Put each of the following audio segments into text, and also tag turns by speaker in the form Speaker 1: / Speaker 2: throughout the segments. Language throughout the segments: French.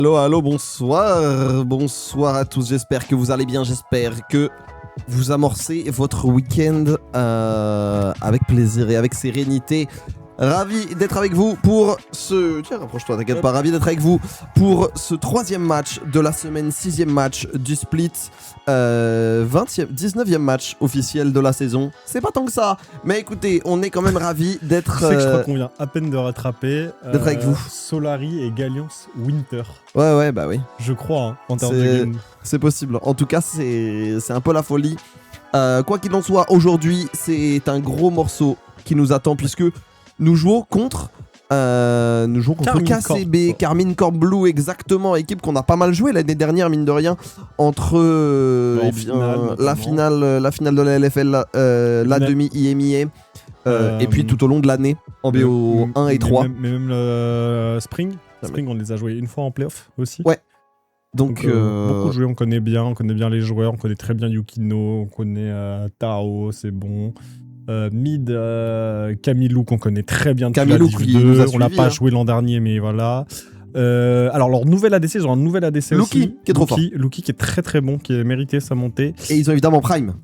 Speaker 1: Allô, allô, bonsoir. Bonsoir à tous, j'espère que vous allez bien, j'espère que vous amorcez votre week-end avec plaisir et avec sérénité. Ravi d'être avec vous pour ce... Tiens, rapproche-toi, t'inquiète pas. Ravi d'être avec vous pour ce 3e match de la semaine, 6e match du split, 19e match officiel de la saison. C'est pas tant que ça, mais écoutez, on est quand même ravis d'être...
Speaker 2: Tu sais que je crois qu'on vient à peine de rattraper
Speaker 1: d'être avec vous.
Speaker 2: Solari et Galliance Winter.
Speaker 1: Ouais, bah oui.
Speaker 2: Je crois, hein, en termes de game.
Speaker 1: C'est possible. En tout cas, c'est un peu la folie. Quoi qu'il en soit, aujourd'hui, c'est un gros morceau qui nous attend puisque nous jouons contre KCB, Carmine Corp Blue, exactement, équipe qu'on a pas mal joué l'année dernière, mine de rien, entre la finale de la LFL, la demi IMIA, et puis tout au long de l'année en BO 1 et 3.
Speaker 2: Mais même le Spring, on les a joués une fois en playoff aussi.
Speaker 1: Ouais. Donc
Speaker 2: beaucoup de joueurs, on connaît bien les joueurs, on connaît très bien Yukino, on connaît Tao, c'est bon. Mid, Camilou qu'on connaît très bien depuis
Speaker 1: Camilou,
Speaker 2: la Div 2, on l'a pas joué l'an dernier, mais voilà. Alors leur nouvel ADC, ils ont un nouvel ADC
Speaker 1: Luki,
Speaker 2: aussi.
Speaker 1: qui est trop fort.
Speaker 2: Luki qui est très très bon, qui a mérité sa montée.
Speaker 1: Et ils ont évidemment Prime.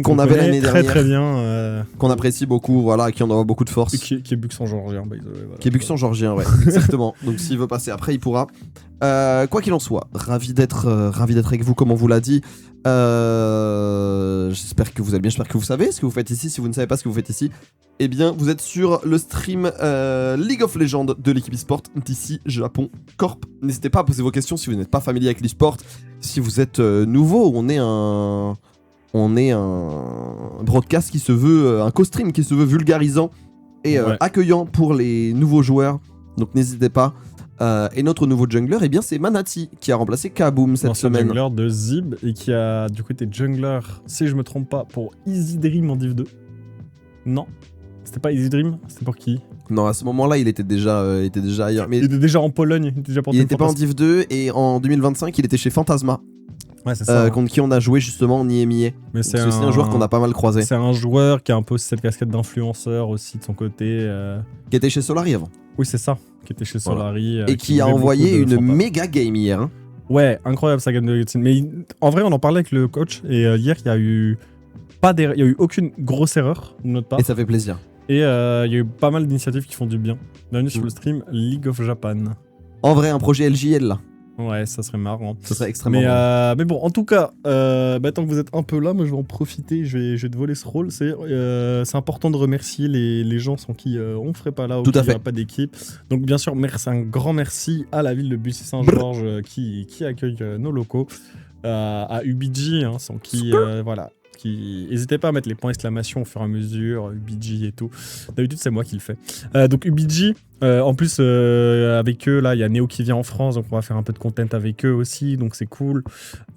Speaker 2: Qu'on
Speaker 1: avait l'année
Speaker 2: très
Speaker 1: dernière.
Speaker 2: très bien.
Speaker 1: Qu'on apprécie beaucoup, voilà, à qui on envoie beaucoup de force.
Speaker 2: Qui est Buxan Georgien. Voilà.
Speaker 1: Qui est Buxan Georgien, ouais, exactement. Donc s'il veut passer après, il pourra. Quoi qu'il en soit, ravi d'être avec vous, comme on vous l'a dit. J'espère que vous allez bien, j'espère que vous savez ce que vous faites ici. Si vous ne savez pas ce que vous faites ici, eh bien vous êtes sur le stream League of Legends de l'équipe eSport d'ici Japon Corp. N'hésitez pas à poser vos questions si vous n'êtes pas familier avec l'eSport. Si vous êtes nouveau, on est un broadcast qui se veut, un co-stream qui se veut vulgarisant et accueillant pour les nouveaux joueurs. Donc n'hésitez pas. Et notre nouveau jungler, eh bien c'est Manati qui a remplacé Kaboom cette semaine.
Speaker 2: Jungler de Zib et qui a du coup été jungler, si je me trompe pas, pour Easy Dream en Div 2. Non, c'était pas Easy Dream, c'était pour qui?
Speaker 1: Non, à ce moment-là, il était déjà ailleurs. Mais
Speaker 2: il était déjà en Pologne.
Speaker 1: Il était pas en Div 2 et en 2025, il était chez Phantasma.
Speaker 2: Ouais, c'est ça.
Speaker 1: Contre qui on a joué justement en IMIA.
Speaker 2: Mais c'est
Speaker 1: aussi un joueur qu'on a pas mal croisé.
Speaker 2: C'est un joueur qui a un peu cette casquette d'influenceur aussi de son côté.
Speaker 1: Qui était chez Solari avant.
Speaker 2: Oui, c'est ça. Qui était chez Solari.
Speaker 1: Et qui a envoyé une méga game hier. Hein.
Speaker 2: Ouais, incroyable sa game de routine. Mais en vrai, on en parlait avec le coach et hier, il y a eu aucune grosse erreur de notre part.
Speaker 1: Et ça fait plaisir.
Speaker 2: Et il y a eu pas mal d'initiatives qui font du bien. Bienvenue sur le stream League of Japan.
Speaker 1: En vrai, un projet LJL là.
Speaker 2: Ouais, ça serait marrant.
Speaker 1: Ça serait extrêmement marrant.
Speaker 2: Mais bon, en tout cas, tant que vous êtes un peu là, moi je vais en profiter, je vais te voler ce rôle. C'est important de remercier les gens sans qui on ne ferait pas là, ou
Speaker 1: tout à
Speaker 2: qu'il n'y
Speaker 1: fait.
Speaker 2: aurait pas d'équipe. Donc bien sûr, un grand merci à la ville de Bussy-Saint-Georges qui accueille nos locaux, à UBG, hein, sans qui... voilà. N'hésitez pas à mettre les points d'exclamation au fur et à mesure, UBG et tout. D'habitude, c'est moi qui le fais. Donc UBG, en plus, avec eux, là, il y a Neo qui vient en France, donc on va faire un peu de content avec eux aussi, donc c'est cool.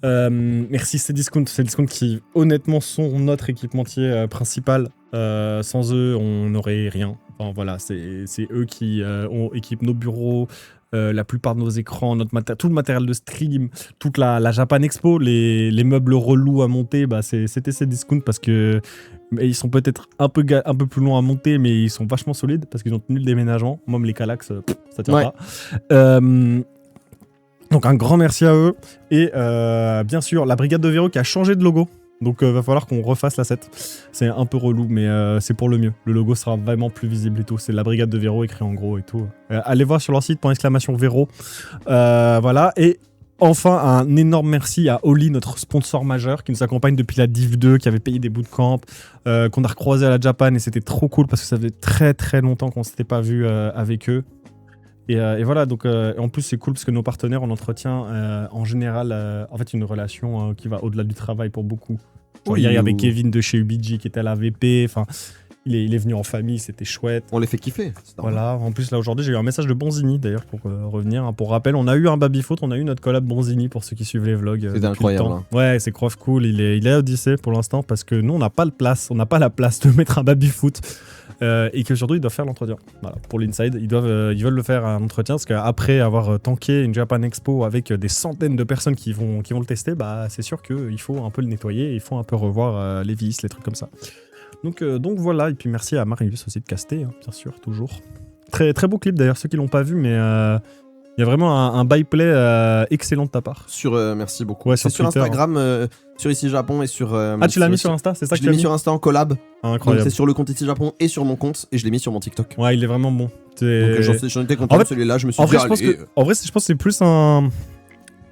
Speaker 2: Merci Cdiscount qui, honnêtement, sont notre équipementier principal. Sans eux, on n'aurait rien. Enfin, voilà, c'est eux qui équipent nos bureaux, la plupart de nos écrans, tout le matériel de stream, toute la Japan Expo, les meubles relous à monter, c'était Cdiscount parce que ils sont peut-être un peu plus longs à monter, mais ils sont vachement solides parce qu'ils ont tenu le déménagement. Même les Calax, ça tient pas. Donc un grand merci à eux. Et bien sûr, la brigade de Véro qui a changé de logo. Donc va falloir qu'on refasse la set. C'est un peu relou, mais c'est pour le mieux. Le logo sera vraiment plus visible et tout. C'est la brigade de Véro écrit en gros et tout. Allez voir sur leur site, !Véro. Voilà. Et enfin, un énorme merci à Oli, notre sponsor majeur, qui nous accompagne depuis la Div 2, qui avait payé des bootcamps, qu'on a recroisé à la Japan, et c'était trop cool parce que ça faisait très très longtemps qu'on s'était pas vu avec eux. Et voilà, donc en plus c'est cool parce que nos partenaires, on entretient en général en fait une relation qui va au-delà du travail pour beaucoup. Genre, hier il y avait Kevin de chez UBG qui était à la VP, enfin il est venu en famille, c'était chouette.
Speaker 1: On les fait kiffer.
Speaker 2: Voilà, en plus là aujourd'hui j'ai eu un message de Bonzini d'ailleurs pour revenir. Hein, pour rappel, on a eu un babyfoot, on a eu notre collab Bonzini pour ceux qui suivent les vlogs.
Speaker 1: C'était incroyable.
Speaker 2: Hein. Ouais, c'est grave cool, il est à Odyssée pour l'instant parce que nous on n'a pas la place de mettre un babyfoot. Et qu'aujourd'hui ils doivent faire l'entretien. Voilà, pour l'inside, ils veulent le faire un entretien parce qu'après avoir tanké une Japan Expo avec des centaines de personnes qui vont le tester, c'est sûr qu'il faut un peu le nettoyer, il faut un peu revoir les vis, les trucs comme ça. Donc voilà, et puis merci à Marius aussi de caster, hein, bien sûr, toujours. Très, très beau clip d'ailleurs, ceux qui l'ont pas vu, mais Il y a vraiment un byplay excellent de ta part.
Speaker 1: Merci beaucoup.
Speaker 2: Ouais,
Speaker 1: c'est sur
Speaker 2: Twitter,
Speaker 1: Instagram, sur Ici Japon et sur.
Speaker 2: Tu l'as mis sur Insta, c'est ça que
Speaker 1: Je
Speaker 2: tu
Speaker 1: l'ai
Speaker 2: as
Speaker 1: mis sur Insta en collab.
Speaker 2: Ah,
Speaker 1: Donc
Speaker 2: incroyable.
Speaker 1: c'est sur le compte Ici Japon et sur mon compte et je l'ai mis sur mon TikTok.
Speaker 2: Ouais, il est vraiment bon.
Speaker 1: Donc j'en étais content
Speaker 2: En fait,
Speaker 1: de celui-là. Je me suis
Speaker 2: En
Speaker 1: dit,
Speaker 2: vrai, je pense que c'est plus un.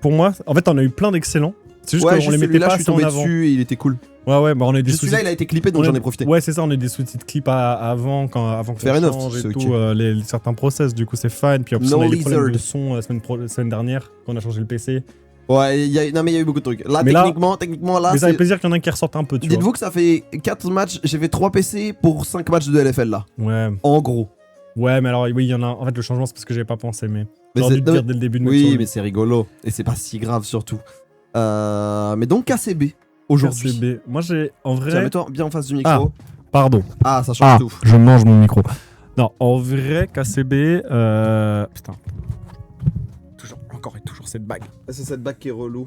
Speaker 2: Pour moi, en fait, on a eu plein d'excellents. C'est juste qu'on les mettait pas
Speaker 1: je suis
Speaker 2: assez en
Speaker 1: tombé
Speaker 2: avant.
Speaker 1: dessus et il était cool.
Speaker 2: Ouais, bah on a eu des
Speaker 1: Juste celui-là, il a été clippé donc j'en ai profité.
Speaker 2: Ouais, c'est ça, on a eu des sous-titres clips avant qu'on
Speaker 1: Fair enough,
Speaker 2: change et
Speaker 1: c'est
Speaker 2: tout,
Speaker 1: ok.
Speaker 2: certains process, du coup c'est fine. Puis en plus,
Speaker 1: No
Speaker 2: on a eu des problèmes
Speaker 1: lizard.
Speaker 2: de son la semaine dernière, quand on a changé le PC.
Speaker 1: Ouais, non mais il y a eu beaucoup de trucs. Là,
Speaker 2: Mais
Speaker 1: techniquement, là,
Speaker 2: Mais ça fait
Speaker 1: c'est...
Speaker 2: plaisir qu'il y en a un qui ressorte un peu, tu vois.
Speaker 1: Dites-vous que ça fait 4 matchs, j'ai fait 3 PC pour 5 matchs de LFL là.
Speaker 2: Ouais.
Speaker 1: En gros.
Speaker 2: Ouais, mais alors, oui, il y en a. En fait, le changement, c'est parce que j'avais pas pensé, mais.
Speaker 1: Mais
Speaker 2: J'aurais
Speaker 1: c'est-
Speaker 2: dû te dire dès le début de mettre
Speaker 1: Oui,
Speaker 2: sur
Speaker 1: mais c'est rigolo. Et c'est pas si grave surtout. Mais donc KCB, aujourd'hui.
Speaker 2: RCB. Moi, j'ai. En vrai.
Speaker 1: Tiens, mets-toi bien en face du micro.
Speaker 2: Pardon.
Speaker 1: Ah, ça change tout.
Speaker 2: Je mange mon micro. Non, en vrai, KCB. Putain. Encore et toujours cette bague.
Speaker 1: C'est cette bague qui est relou.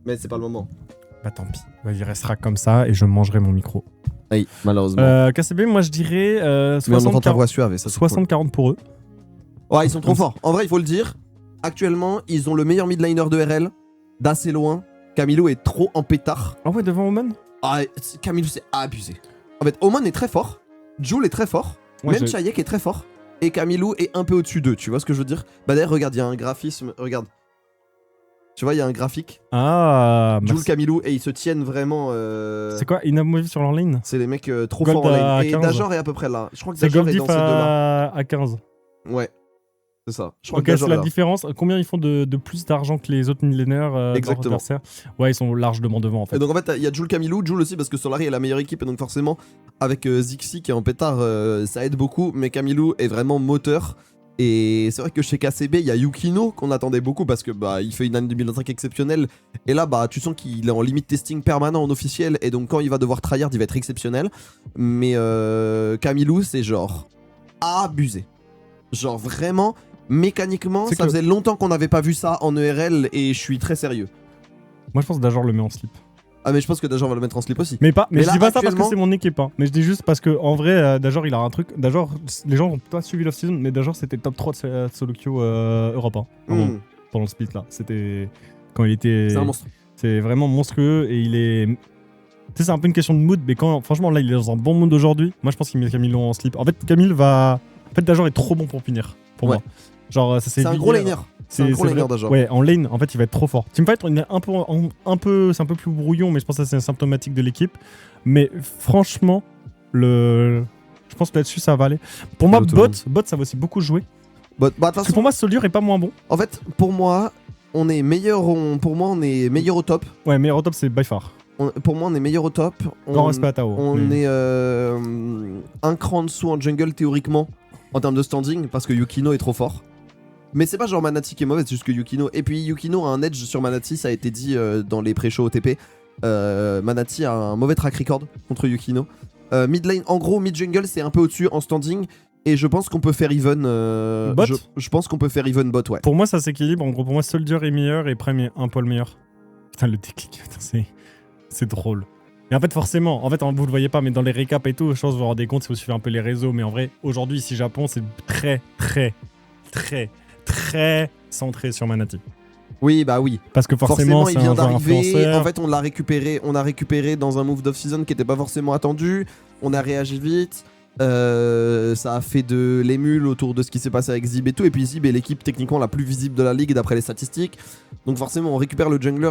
Speaker 1: Mais c'est pas le moment.
Speaker 2: Bah tant pis. Bah, il restera comme ça et je mangerai mon micro.
Speaker 1: Oui, malheureusement.
Speaker 2: KCB, moi je dirais
Speaker 1: Mais on entend ta
Speaker 2: 60-40
Speaker 1: voix suave et ça c'est cool.
Speaker 2: 60-40 pour eux.
Speaker 1: Ouais, ils sont trop forts. En vrai, il faut le dire. Actuellement, ils ont le meilleur midliner de RL. D'assez loin. Camilo est trop en pétard.
Speaker 2: Ah ouais, devant Omen.
Speaker 1: Ah, Camilo, c'est abusé. En fait, Oman est très fort. Jul est très fort.
Speaker 2: Ouais,
Speaker 1: même
Speaker 2: j'ai-
Speaker 1: Chayek est très fort. Et Camilo est un peu au-dessus d'eux. Tu vois ce que je veux dire? Bah d'ailleurs, regarde, il y a un graphisme. Regarde. Tu vois, il y a un graphique.
Speaker 2: Ah,
Speaker 1: Jul,
Speaker 2: merci.
Speaker 1: Camilo, et ils se tiennent vraiment.
Speaker 2: C'est quoi Inamovic sur leur lane?
Speaker 1: C'est les mecs trop
Speaker 2: Gold
Speaker 1: forts en lane.
Speaker 2: à
Speaker 1: Et
Speaker 2: 15.
Speaker 1: Dajor est à peu près là. Je crois que
Speaker 2: C'est
Speaker 1: Dajor est
Speaker 2: Goldif
Speaker 1: dans ces deux-là.
Speaker 2: à 15.
Speaker 1: Ouais. C'est ça. Je crois
Speaker 2: Ok,
Speaker 1: que
Speaker 2: c'est
Speaker 1: Dajor est
Speaker 2: la
Speaker 1: là.
Speaker 2: différence. Combien ils font de plus d'argent que les autres millénaires
Speaker 1: Exactement.
Speaker 2: adversaires? Ouais, ils sont largement devant en fait.
Speaker 1: Et donc en fait, il y a Jul Camilo, Jul aussi parce que Solari est la meilleure équipe et donc forcément avec Zixi qui est en pétard, ça aide beaucoup. Mais Camilo est vraiment moteur. Et c'est vrai que chez KCB, il y a Yukino qu'on attendait beaucoup parce que bah il fait une année 2025 exceptionnelle. Et là bah tu sens qu'il est en limite testing permanent en officiel et donc quand il va devoir tryhard, il va être exceptionnel. Mais Camilo c'est genre abusé. Genre vraiment mécaniquement,
Speaker 2: C'est
Speaker 1: ça
Speaker 2: que-
Speaker 1: faisait longtemps qu'on n'avait pas vu ça en ERL et je suis très sérieux.
Speaker 2: Moi je pense que Dajor le met en slip.
Speaker 1: Ah mais je pense que Dajor va le mettre en slip aussi.
Speaker 2: Mais
Speaker 1: Mais
Speaker 2: je
Speaker 1: là,
Speaker 2: dis pas ça parce que
Speaker 1: actuellement-
Speaker 2: c'est mon équipe. Hein. Mais je dis juste parce que en vrai, Dajor il a un truc. Dajor, les gens ont pas suivi l'off-season, mais Dajor c'était top 3 de solo queue Europe hein,
Speaker 1: Hmm.
Speaker 2: pendant le split là. C'était quand il était.
Speaker 1: C'est un monstre.
Speaker 2: C'est vraiment monstrueux et il est. Tu sais, c'est un peu une question de mood, mais quand franchement là il est dans un bon mood aujourd'hui. Moi je pense qu'il met Camilo en slip. En fait, Camille va. En fait, Dajor est trop bon pour punir pour
Speaker 1: Ouais.
Speaker 2: moi. Genre, ça
Speaker 1: C'est un gros laner. C'est un gros
Speaker 2: vrai.
Speaker 1: laner Dajor.
Speaker 2: Ouais, en lane, en fait, il va être trop fort. Teamfight, il est c'est un peu plus brouillon, mais je pense que ça, c'est symptomatique de l'équipe. Mais franchement, je pense que là-dessus, ça va aller. Pour moi,
Speaker 1: Tout le monde.
Speaker 2: bot, ça va aussi beaucoup jouer.
Speaker 1: Bah, de toute
Speaker 2: Parce que
Speaker 1: façon,
Speaker 2: pour moi, Soldier est pas moins bon.
Speaker 1: en fait, pour moi, on est meilleur. Pour moi, on est meilleur au top.
Speaker 2: Ouais, meilleur au top, c'est by far.
Speaker 1: Pour moi, on est meilleur au top.
Speaker 2: Grand respect à Tao.
Speaker 1: On
Speaker 2: Mais-
Speaker 1: est un cran en dessous en jungle théoriquement en termes de standing parce que Yukino est trop fort. Mais c'est pas genre Manati qui est mauvais, c'est juste que Yukino. Et puis Yukino a un edge sur Manati, ça a été dit dans les pré-shows OTP. Manati a un mauvais track record contre Yukino. Mid lane, en gros, mid jungle, c'est un peu au-dessus en standing. Et je pense qu'on peut faire even.
Speaker 2: Bot
Speaker 1: je pense qu'on peut faire even bot, ouais.
Speaker 2: Pour moi, ça s'équilibre. En gros, pour moi, Soldier est meilleur et Prem est un poil meilleur. Putain, le déclic, putain, c'est drôle. Et en fait, forcément, vous le voyez pas, mais dans les récaps et tout, je pense que vous vous rendez compte si vous suivez un peu les réseaux. Mais en vrai, aujourd'hui, ici, Japon, c'est très, très, très, très centré sur Manati.
Speaker 1: Oui, bah oui.
Speaker 2: Parce que forcément,
Speaker 1: il
Speaker 2: c'est
Speaker 1: vient
Speaker 2: un joueur
Speaker 1: d'arriver.
Speaker 2: influenceur.
Speaker 1: En fait, on l'a récupéré dans un move d'off-season qui était pas forcément attendu. On a réagi vite. Ça a fait de l'émule autour de ce qui s'est passé avec Zib et tout. Et puis Zib est l'équipe techniquement la plus visible de la ligue d'après les statistiques. Donc forcément, on récupère le jungler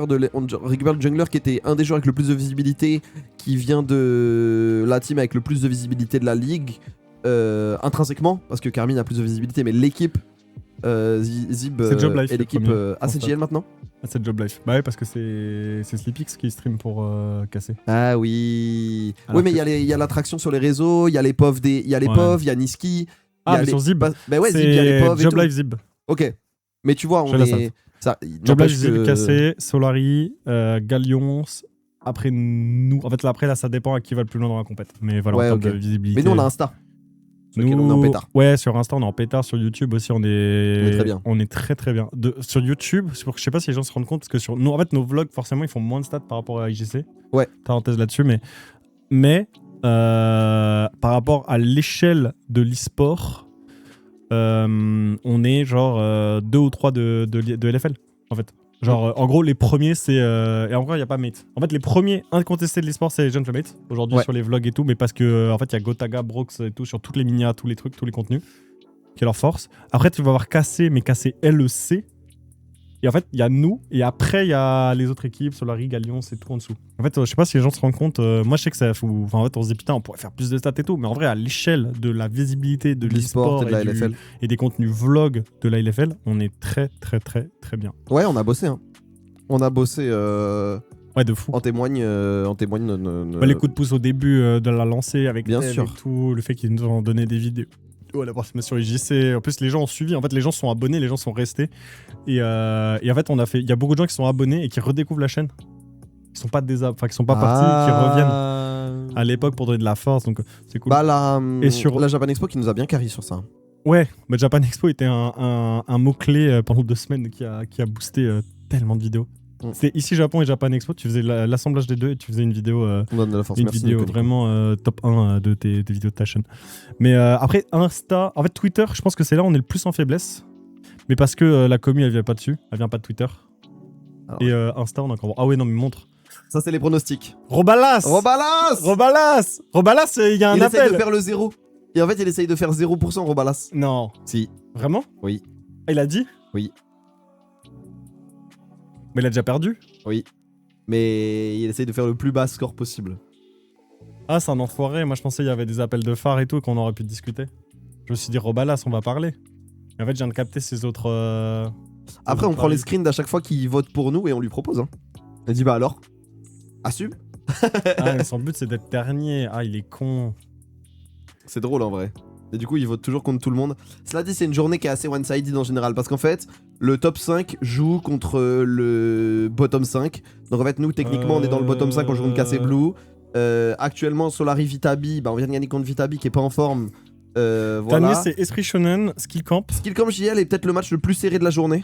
Speaker 1: qui était un des joueurs avec le plus de visibilité, qui vient de la team avec le plus de visibilité de la ligue. Intrinsèquement, parce que Carmine a plus de visibilité, mais l'équipe Zib
Speaker 2: C'est Job Life,
Speaker 1: et
Speaker 2: le
Speaker 1: l'équipe
Speaker 2: premier,
Speaker 1: ACGL maintenant.
Speaker 2: Ah, c'est Job Life. Bah ouais, parce que c'est Sleepix qui stream pour casser.
Speaker 1: Ah oui.
Speaker 2: Alors
Speaker 1: Oui, mais
Speaker 2: que-
Speaker 1: il y a l'attraction sur les réseaux, il y a les POV, il y a les
Speaker 2: Ouais.
Speaker 1: POV, il y a Niski. il y
Speaker 2: Ah,
Speaker 1: a
Speaker 2: mais
Speaker 1: les-
Speaker 2: sur Zib.
Speaker 1: Bah ouais, Zib, il y a les POV et
Speaker 2: Job
Speaker 1: tout.
Speaker 2: Life Zib.
Speaker 1: Ok. Mais tu vois, on
Speaker 2: J'ai la
Speaker 1: est. Ça,
Speaker 2: Job Life
Speaker 1: n'empêche
Speaker 2: Zib,
Speaker 1: que-
Speaker 2: cassé, Solari, Gallions. Après nous. En fait, là, après, là, ça dépend à qui va le plus loin dans la compète. Mais voilà,
Speaker 1: Ouais,
Speaker 2: en termes
Speaker 1: ok.
Speaker 2: de visibilité.
Speaker 1: Mais nous, on a Insta. Sur lequel on est en pétard.
Speaker 2: Ouais, sur Insta, on est en pétard. Sur YouTube aussi, on est
Speaker 1: très bien.
Speaker 2: On est très très bien. Sur YouTube, je sais pas si les gens se rendent compte, parce que sur nous, en fait, nos vlogs, forcément, ils font moins de stats par rapport à IGC.
Speaker 1: Ouais.
Speaker 2: Parenthèse là-dessus, mais par rapport à l'échelle de l'e-sport, on est genre 2 ou 3 de LFL, en fait. Genre, en gros, les premiers, c'est... et en vrai, il n'y a pas Mate. En fait, les premiers incontestés de l'esport, c'est Legend of Mate, aujourd'hui, sur les vlogs et tout, mais parce que, en fait, il y a Gotaga, Brox et tout, sur toutes les minias, tous les trucs, tous les contenus, qui est leur force. Après, tu vas avoir KC, mais KC LEC. Et en fait, il y a nous, et après, il y a les autres équipes, Solari, Gallion, c'est tout en dessous. En fait, je sais pas si les gens se rendent compte, moi je sais que ça fout. Enfin, en fait, on se dit putain, on pourrait faire plus de stats et tout, mais en vrai, à l'échelle de la visibilité de l'e-sport
Speaker 1: et de la LFL.
Speaker 2: Et des contenus vlogs de la LFL, on est très, très, très, très bien.
Speaker 1: Ouais, on a bossé, hein. On a bossé.
Speaker 2: Ouais, de fou.
Speaker 1: En témoigne
Speaker 2: Bah, les coups de pouce au début de la lancée avec
Speaker 1: bien
Speaker 2: Tev
Speaker 1: sûr.
Speaker 2: et tout, le fait qu'ils nous ont donné des vidéos. La participation IJC. En plus, les gens ont suivi. En fait, les gens sont abonnés, les gens sont restés. Et en fait, il y a beaucoup de gens qui sont abonnés et qui redécouvrent la chaîne. Qui sont pas qui sont pas partis, qui reviennent à l'époque pour donner de la force. Donc, c'est cool.
Speaker 1: Bah, la
Speaker 2: sur
Speaker 1: Japan Expo qui nous a bien carry sur ça.
Speaker 2: Ouais, mais Japan Expo était un mot-clé pendant 2 semaines qui a boosté tellement de vidéos. C'était ici Japon et Japan Expo, tu faisais l'assemblage des deux et tu faisais une vidéo,
Speaker 1: on donne de la force.
Speaker 2: une
Speaker 1: Merci,
Speaker 2: vidéo
Speaker 1: Nico.
Speaker 2: vraiment top 1 de tes vidéos de ta chaîne. Mais après, Insta, en fait Twitter, je pense que c'est là où on est le plus en faiblesse. Mais parce que la commu, elle vient pas dessus, elle vient pas de Twitter.
Speaker 1: Alors,
Speaker 2: et Insta, on a encore... Ah ouais, non mais montre.
Speaker 1: ça, c'est les pronostics.
Speaker 2: Robalas, il y a un
Speaker 1: il
Speaker 2: appel.
Speaker 1: essaye de faire le 0. Et en fait, il essaye de faire 0% Robalas.
Speaker 2: Non.
Speaker 1: Si.
Speaker 2: Vraiment?
Speaker 1: Oui.
Speaker 2: Ah, il a dit?
Speaker 1: Oui.
Speaker 2: Mais il a déjà perdu?
Speaker 1: Oui. Mais il essaye de faire le plus bas score possible.
Speaker 2: Ah, c'est un enfoiré. Moi, je pensais qu'il y avait des appels de phare et tout et qu'on aurait pu discuter. Je me suis dit, Robalas, on va parler. Et en fait, je viens de capter ces autres...
Speaker 1: Après, on prend les screens d'à chaque fois qu'il vote pour nous et on lui propose. Hein. Il dit, bah alors, assume.
Speaker 2: Ah, mais son but, c'est d'être dernier. Ah, il est con.
Speaker 1: C'est drôle en vrai. Et du coup, il vote toujours contre tout le monde. Cela dit, c'est une journée qui est assez one-sided en général. Parce qu'en fait, le top 5 joue contre le bottom 5. Donc en fait, nous, techniquement, on est dans le bottom 5, on joue contre KC Blue. Actuellement, Solari Vitabi, bah, on vient de gagner contre Vitabi qui est pas en forme.
Speaker 2: Dernier,
Speaker 1: Voilà.
Speaker 2: c'est Esprit Shonen, Skill Camp.
Speaker 1: Skill Camp JL est peut-être le match le plus serré de la journée.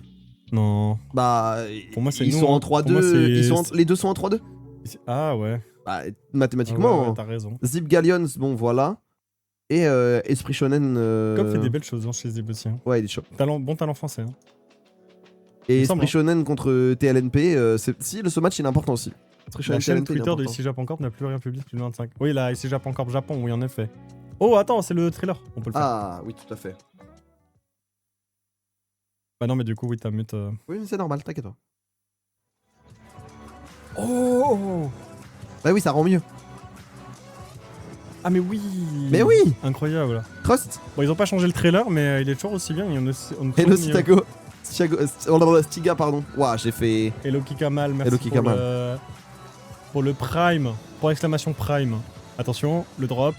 Speaker 2: Non.
Speaker 1: Bah,
Speaker 2: Pour moi, c'est
Speaker 1: ils
Speaker 2: nous,
Speaker 1: sont
Speaker 2: hein.
Speaker 1: en
Speaker 2: Pour moi,
Speaker 1: 3-2. Les deux sont en 3-2.
Speaker 2: Ah ouais.
Speaker 1: Bah, mathématiquement.
Speaker 2: Ouais, t'as raison.
Speaker 1: Zip Gallions, bon voilà. Et Esprit Shonen.
Speaker 2: Camp fait des belles choses hein, chez Zip aussi. Hein.
Speaker 1: Ouais, il est chaud.
Speaker 2: Bon talent français. Hein.
Speaker 1: Et
Speaker 2: semble,
Speaker 1: Esprit Shonen contre TLNP, si ce match il est important aussi. Esprit
Speaker 2: La
Speaker 1: Shonen
Speaker 2: chaîne
Speaker 1: TLNP, il est
Speaker 2: Twitter de
Speaker 1: important.
Speaker 2: ici Japon Corp n'a plus rien publié depuis le 25. Oui, là, ici Japon Corp Japon, oui, en effet. Oh, attends, c'est le trailer. On peut le faire.
Speaker 1: Ah oui, tout à fait.
Speaker 2: Bah non, mais du coup, oui, t'as mute.
Speaker 1: Oui, mais c'est normal, t'inquiète pas.
Speaker 2: Oh
Speaker 1: Bah oui, ça rend mieux.
Speaker 2: Ah, mais oui.
Speaker 1: Mais oui.
Speaker 2: Incroyable.
Speaker 1: Trust.
Speaker 2: Bon, ils ont pas changé le trailer, mais il est toujours aussi bien. Il y en a
Speaker 1: Hello Stiga, Stiga, pardon. Ouah, j'ai fait.
Speaker 2: Hello Kikamal, merci
Speaker 1: Hello Kikamal.
Speaker 2: pour le Prime. Pour l'exclamation Prime. Attention, le drop.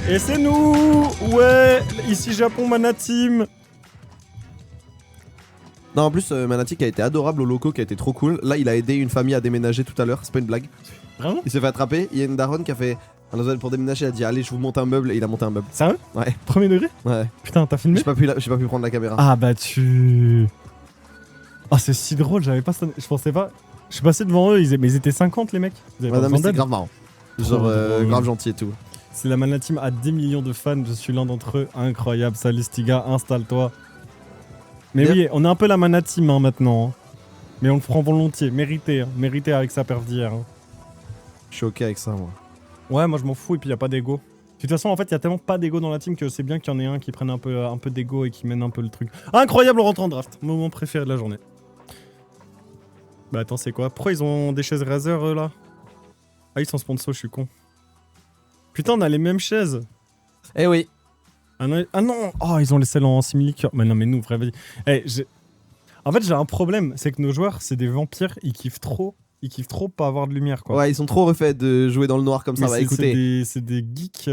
Speaker 2: Et c'est nous. Ouais, ici Japon Mana Team.
Speaker 1: Non, en plus, Manatic a été adorable au loco, qui a été trop cool. Là, il a aidé une famille à déménager tout à l'heure, c'est pas une blague.
Speaker 2: Vraiment?
Speaker 1: Il s'est fait attraper. Il y a une daronne qui a fait. Pour déménager, elle a dit allez, je vous monte un meuble et il a monté un meuble.
Speaker 2: Sérieux?
Speaker 1: Ouais.
Speaker 2: Premier degré?
Speaker 1: Ouais.
Speaker 2: Putain, t'as filmé?
Speaker 1: J'ai pas pu prendre la caméra.
Speaker 2: Ah bah tu... Ah c'est si drôle, j'avais pas... Je pensais pas... Je suis passé devant eux, mais ils étaient 50 les mecs. Ils avaient
Speaker 1: Ouais,
Speaker 2: pas
Speaker 1: non, mais
Speaker 2: besoin
Speaker 1: c'est
Speaker 2: d'aide.
Speaker 1: grave marrant.
Speaker 2: Trop
Speaker 1: Genre
Speaker 2: drôle.
Speaker 1: grave gentil et tout.
Speaker 2: C'est la Mana Team a 10 millions de fans, je suis l'un d'entre eux. Incroyable, salut Stiga, installe-toi. Mais
Speaker 1: Bien.
Speaker 2: oui, on est un peu la Mana Team hein, maintenant. Hein. Mais on le prend volontiers, mérité. Hein. Mérité avec sa perf d'hier. Hein.
Speaker 1: Je suis ok avec ça, moi.
Speaker 2: Ouais, moi je m'en fous et puis y a pas d'ego. De toute façon, en fait, il y a tellement pas d'ego dans la team que c'est bien qu'il y en ait un qui prenne un peu d'ego et qui mène un peu le truc. Incroyable, on rentre en draft. Moment préféré de la journée. Bah attends, c'est quoi? Pourquoi ils ont des chaises Razer là? Ah, ils sont sponsors, je suis con. Putain, on a les mêmes chaises.
Speaker 1: Eh oui.
Speaker 2: Ah non, oh, ils ont les celles en simili-cœur. Mais non, mais nous, vrai, vas-y. En fait, j'ai un problème, c'est que nos joueurs, c'est des vampires, ils kiffent trop pas avoir de lumière, quoi.
Speaker 1: Ouais, ils sont trop refaits de jouer dans le noir comme ça.
Speaker 2: Mais
Speaker 1: Bah écoutez.
Speaker 2: c'est des geeks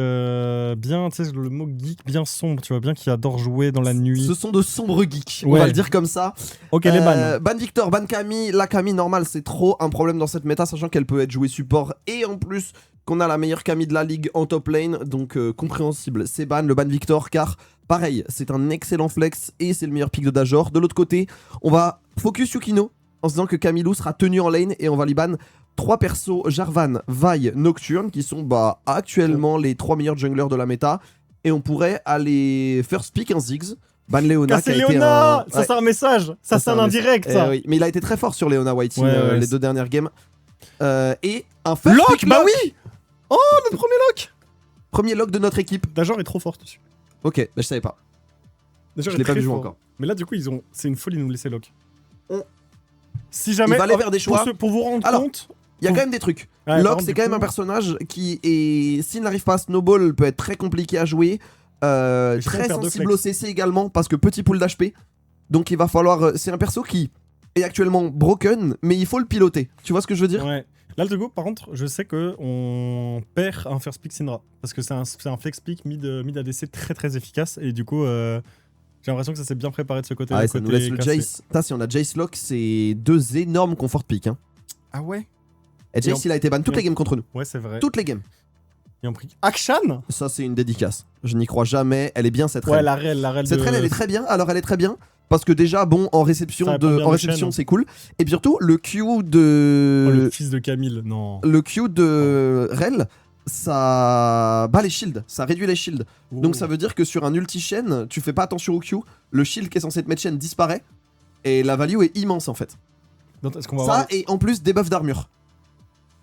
Speaker 2: bien, tu sais, le mot geek bien sombre, tu vois, bien qui adorent jouer dans la nuit.
Speaker 1: Ce sont de sombres geeks, on
Speaker 2: Ouais.
Speaker 1: va le dire comme ça.
Speaker 2: Ok, les bans.
Speaker 1: Ban Victor, ban Camille. La Camille normale, c'est trop un problème dans cette méta, sachant qu'elle peut être jouée support et en plus qu'on a la meilleure Camille de la ligue en top lane, donc compréhensible. C'est ban, le ban Victor, car pareil, c'est un excellent flex et c'est le meilleur pick de Dajor. De l'autre côté, on va focus Yukino en se disant que Camillou sera tenu en lane et on va lui ban 3 persos, Jarvan, Vi, Nocturne, qui sont actuellement les 3 meilleurs junglers de la méta. et on pourrait aller first pick un Ziggs, ban Leona qui
Speaker 2: Casser
Speaker 1: a été
Speaker 2: Léona
Speaker 1: un...
Speaker 2: Ça
Speaker 1: ouais,
Speaker 2: c'est un message. Ça c'est un indirect
Speaker 1: Eh
Speaker 2: ça.
Speaker 1: oui. Mais il a été très fort sur Leona Whiting
Speaker 2: Ouais,
Speaker 1: les
Speaker 2: c'est-
Speaker 1: 2 dernières games. Et un first
Speaker 2: Lock,
Speaker 1: pick
Speaker 2: bah
Speaker 1: lock.
Speaker 2: oui. Oh, le premier lock.
Speaker 1: Premier lock de notre équipe.
Speaker 2: Dajor est trop fort dessus.
Speaker 1: Ok, bah, je savais pas.
Speaker 2: Dajor
Speaker 1: Je
Speaker 2: est
Speaker 1: l'ai pas
Speaker 2: très
Speaker 1: vu jouer
Speaker 2: fort.
Speaker 1: encore.
Speaker 2: Mais là du coup ils ont, c'est une folie de nous laisser lock.
Speaker 1: On-
Speaker 2: Si jamais.
Speaker 1: Il va aller
Speaker 2: oh,
Speaker 1: vers des choix.
Speaker 2: Pour vous rendre
Speaker 1: Alors,
Speaker 2: compte.
Speaker 1: Il y a quand même des trucs.
Speaker 2: Ouais, par
Speaker 1: Locke,
Speaker 2: contre,
Speaker 1: c'est
Speaker 2: du
Speaker 1: quand même
Speaker 2: coup-
Speaker 1: un personnage qui est. S'il n'arrive pas à snowball, peut être très compliqué à jouer.
Speaker 2: sinon,
Speaker 1: Très
Speaker 2: on perd deux
Speaker 1: sensible au
Speaker 2: flex.
Speaker 1: CC également, parce que petit pool d'HP. Donc il va falloir. C'est un perso qui est actuellement broken, mais il faut le piloter. Tu vois ce que je veux dire?
Speaker 2: Ouais. Là, le go, par contre, je sais que on perd un first pick Syndra. Parce que c'est un flex pick mid ADC très très efficace. Et du coup, j'ai l'impression que ça s'est bien préparé de ce côté.
Speaker 1: Ah ouais,
Speaker 2: le
Speaker 1: ça nous
Speaker 2: côté
Speaker 1: laisse le
Speaker 2: cassé.
Speaker 1: Jace. Putain, si on a Jace Locke, c'est 2 énormes comfort pick. Hein.
Speaker 2: Ah ouais.
Speaker 1: Et Jace, il a été ban toutes les games contre nous.
Speaker 2: Ouais, c'est vrai.
Speaker 1: Toutes les games.
Speaker 2: Et on pris Akshan.
Speaker 1: Ça, c'est une dédicace. Je n'y crois jamais. Elle est bien cette
Speaker 2: Ouais,
Speaker 1: reine.
Speaker 2: la reine
Speaker 1: Cette
Speaker 2: de...
Speaker 1: reine, elle est très bien. Alors, elle est très bien. Parce que déjà, bon, en
Speaker 2: Ça
Speaker 1: réception,
Speaker 2: répond bien
Speaker 1: en
Speaker 2: de
Speaker 1: réception
Speaker 2: chaîne.
Speaker 1: c'est cool. Et puis surtout, le Q
Speaker 2: Oh,
Speaker 1: de.
Speaker 2: le fils de Camille, non.
Speaker 1: Le Q de Rel, ça bat les shields. Ça réduit les shields. Donc, ça veut dire que sur un ulti-chain, tu fais pas attention au Q. Le shield qui est censé te mettre chain disparaît. Et la value est immense en fait.
Speaker 2: Donc, est-ce qu'on va
Speaker 1: Ça,
Speaker 2: avoir...
Speaker 1: et en plus, debuff d'armure.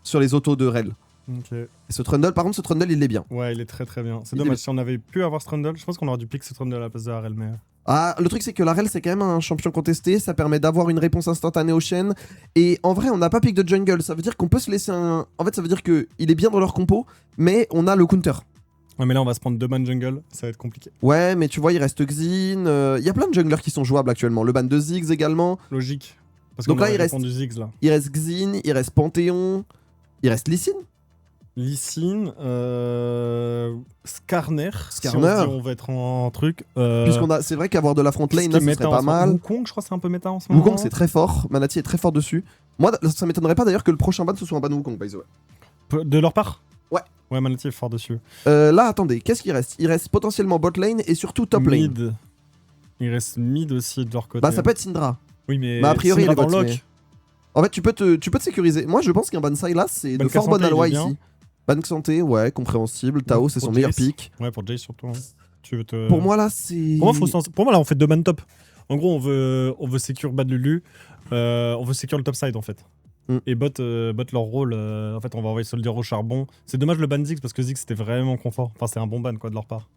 Speaker 1: Sur les autos de Rel.
Speaker 2: Ok.
Speaker 1: Et ce Trundle, par contre, ce Trundle, il est bien.
Speaker 2: Ouais, il est très très bien. C'est
Speaker 1: Il est
Speaker 2: dommage,
Speaker 1: bien.
Speaker 2: si on avait pu avoir Strundle, je pense qu'on aurait dû pick ce Strundle à la place de Harel, mais...
Speaker 1: Ah, le truc c'est que la Rel c'est quand même un champion contesté, ça permet d'avoir une réponse instantanée aux chaînes, et en vrai on n'a pas pick de jungle, ça veut dire qu'on peut se laisser un... En fait ça veut dire qu'il est bien dans leur compo, mais on a le counter.
Speaker 2: Ouais, mais là, on va se prendre 2 ban jungle, ça va être compliqué.
Speaker 1: Ouais, mais tu vois il reste Xin, il y a plein de junglers qui sont jouables actuellement, le ban de Ziggs également,
Speaker 2: Logique. Parce
Speaker 1: Donc
Speaker 2: qu'on
Speaker 1: là,
Speaker 2: aurait
Speaker 1: il reste-
Speaker 2: répondu Ziggs, là.
Speaker 1: il reste Xin, il reste Panthéon, il reste Lee Sin.
Speaker 2: Lee Sin, Skarner.
Speaker 1: Skarner.
Speaker 2: Si on se dit on va être en truc.
Speaker 1: Puisqu'on a... C'est vrai qu'avoir de la front lane là ce serait pas mal.
Speaker 2: Wukong, je crois que c'est un peu méta en ce moment.
Speaker 1: Wukong c'est très fort, Manati est très fort dessus. Moi ça m'étonnerait pas d'ailleurs que le prochain ban ce soit un ban Wukong by the way.
Speaker 2: De leur part
Speaker 1: Ouais.
Speaker 2: Ouais, Manati est fort dessus.
Speaker 1: Là attendez, qu'est-ce qu'il reste? Il reste potentiellement bot lane et surtout top lane.
Speaker 2: Mid. Il reste mid aussi de leur côté.
Speaker 1: Bah ça peut être Syndra.
Speaker 2: Oui, mais.
Speaker 1: Bah, a priori,
Speaker 2: Syndra
Speaker 1: il est
Speaker 2: dans
Speaker 1: bot,
Speaker 2: lock.
Speaker 1: mais- En fait tu peux te sécuriser. Moi je pense qu'un ban Sylas c'est
Speaker 2: Ban
Speaker 1: de fort
Speaker 2: Cassante,
Speaker 1: bonne aloi
Speaker 2: il est bien.
Speaker 1: ici. Ban Santé, ouais, compréhensible. Tao c'est
Speaker 2: Pour
Speaker 1: son meilleur
Speaker 2: Jace.
Speaker 1: pick.
Speaker 2: Ouais, pour Jace surtout. Hein. Tu veux te...
Speaker 1: Pour moi là c'est...
Speaker 2: Pour moi, là, on fait 2 ban top. En gros, on veut secure Bad Lulu. On veut secure le top side en fait.
Speaker 1: Mm.
Speaker 2: Et bot leur rôle. En fait, on va envoyer Soldier au charbon. C'est dommage le ban Ziggs parce que Ziggs c'était vraiment confort. Enfin, c'est un bon ban quoi de leur part.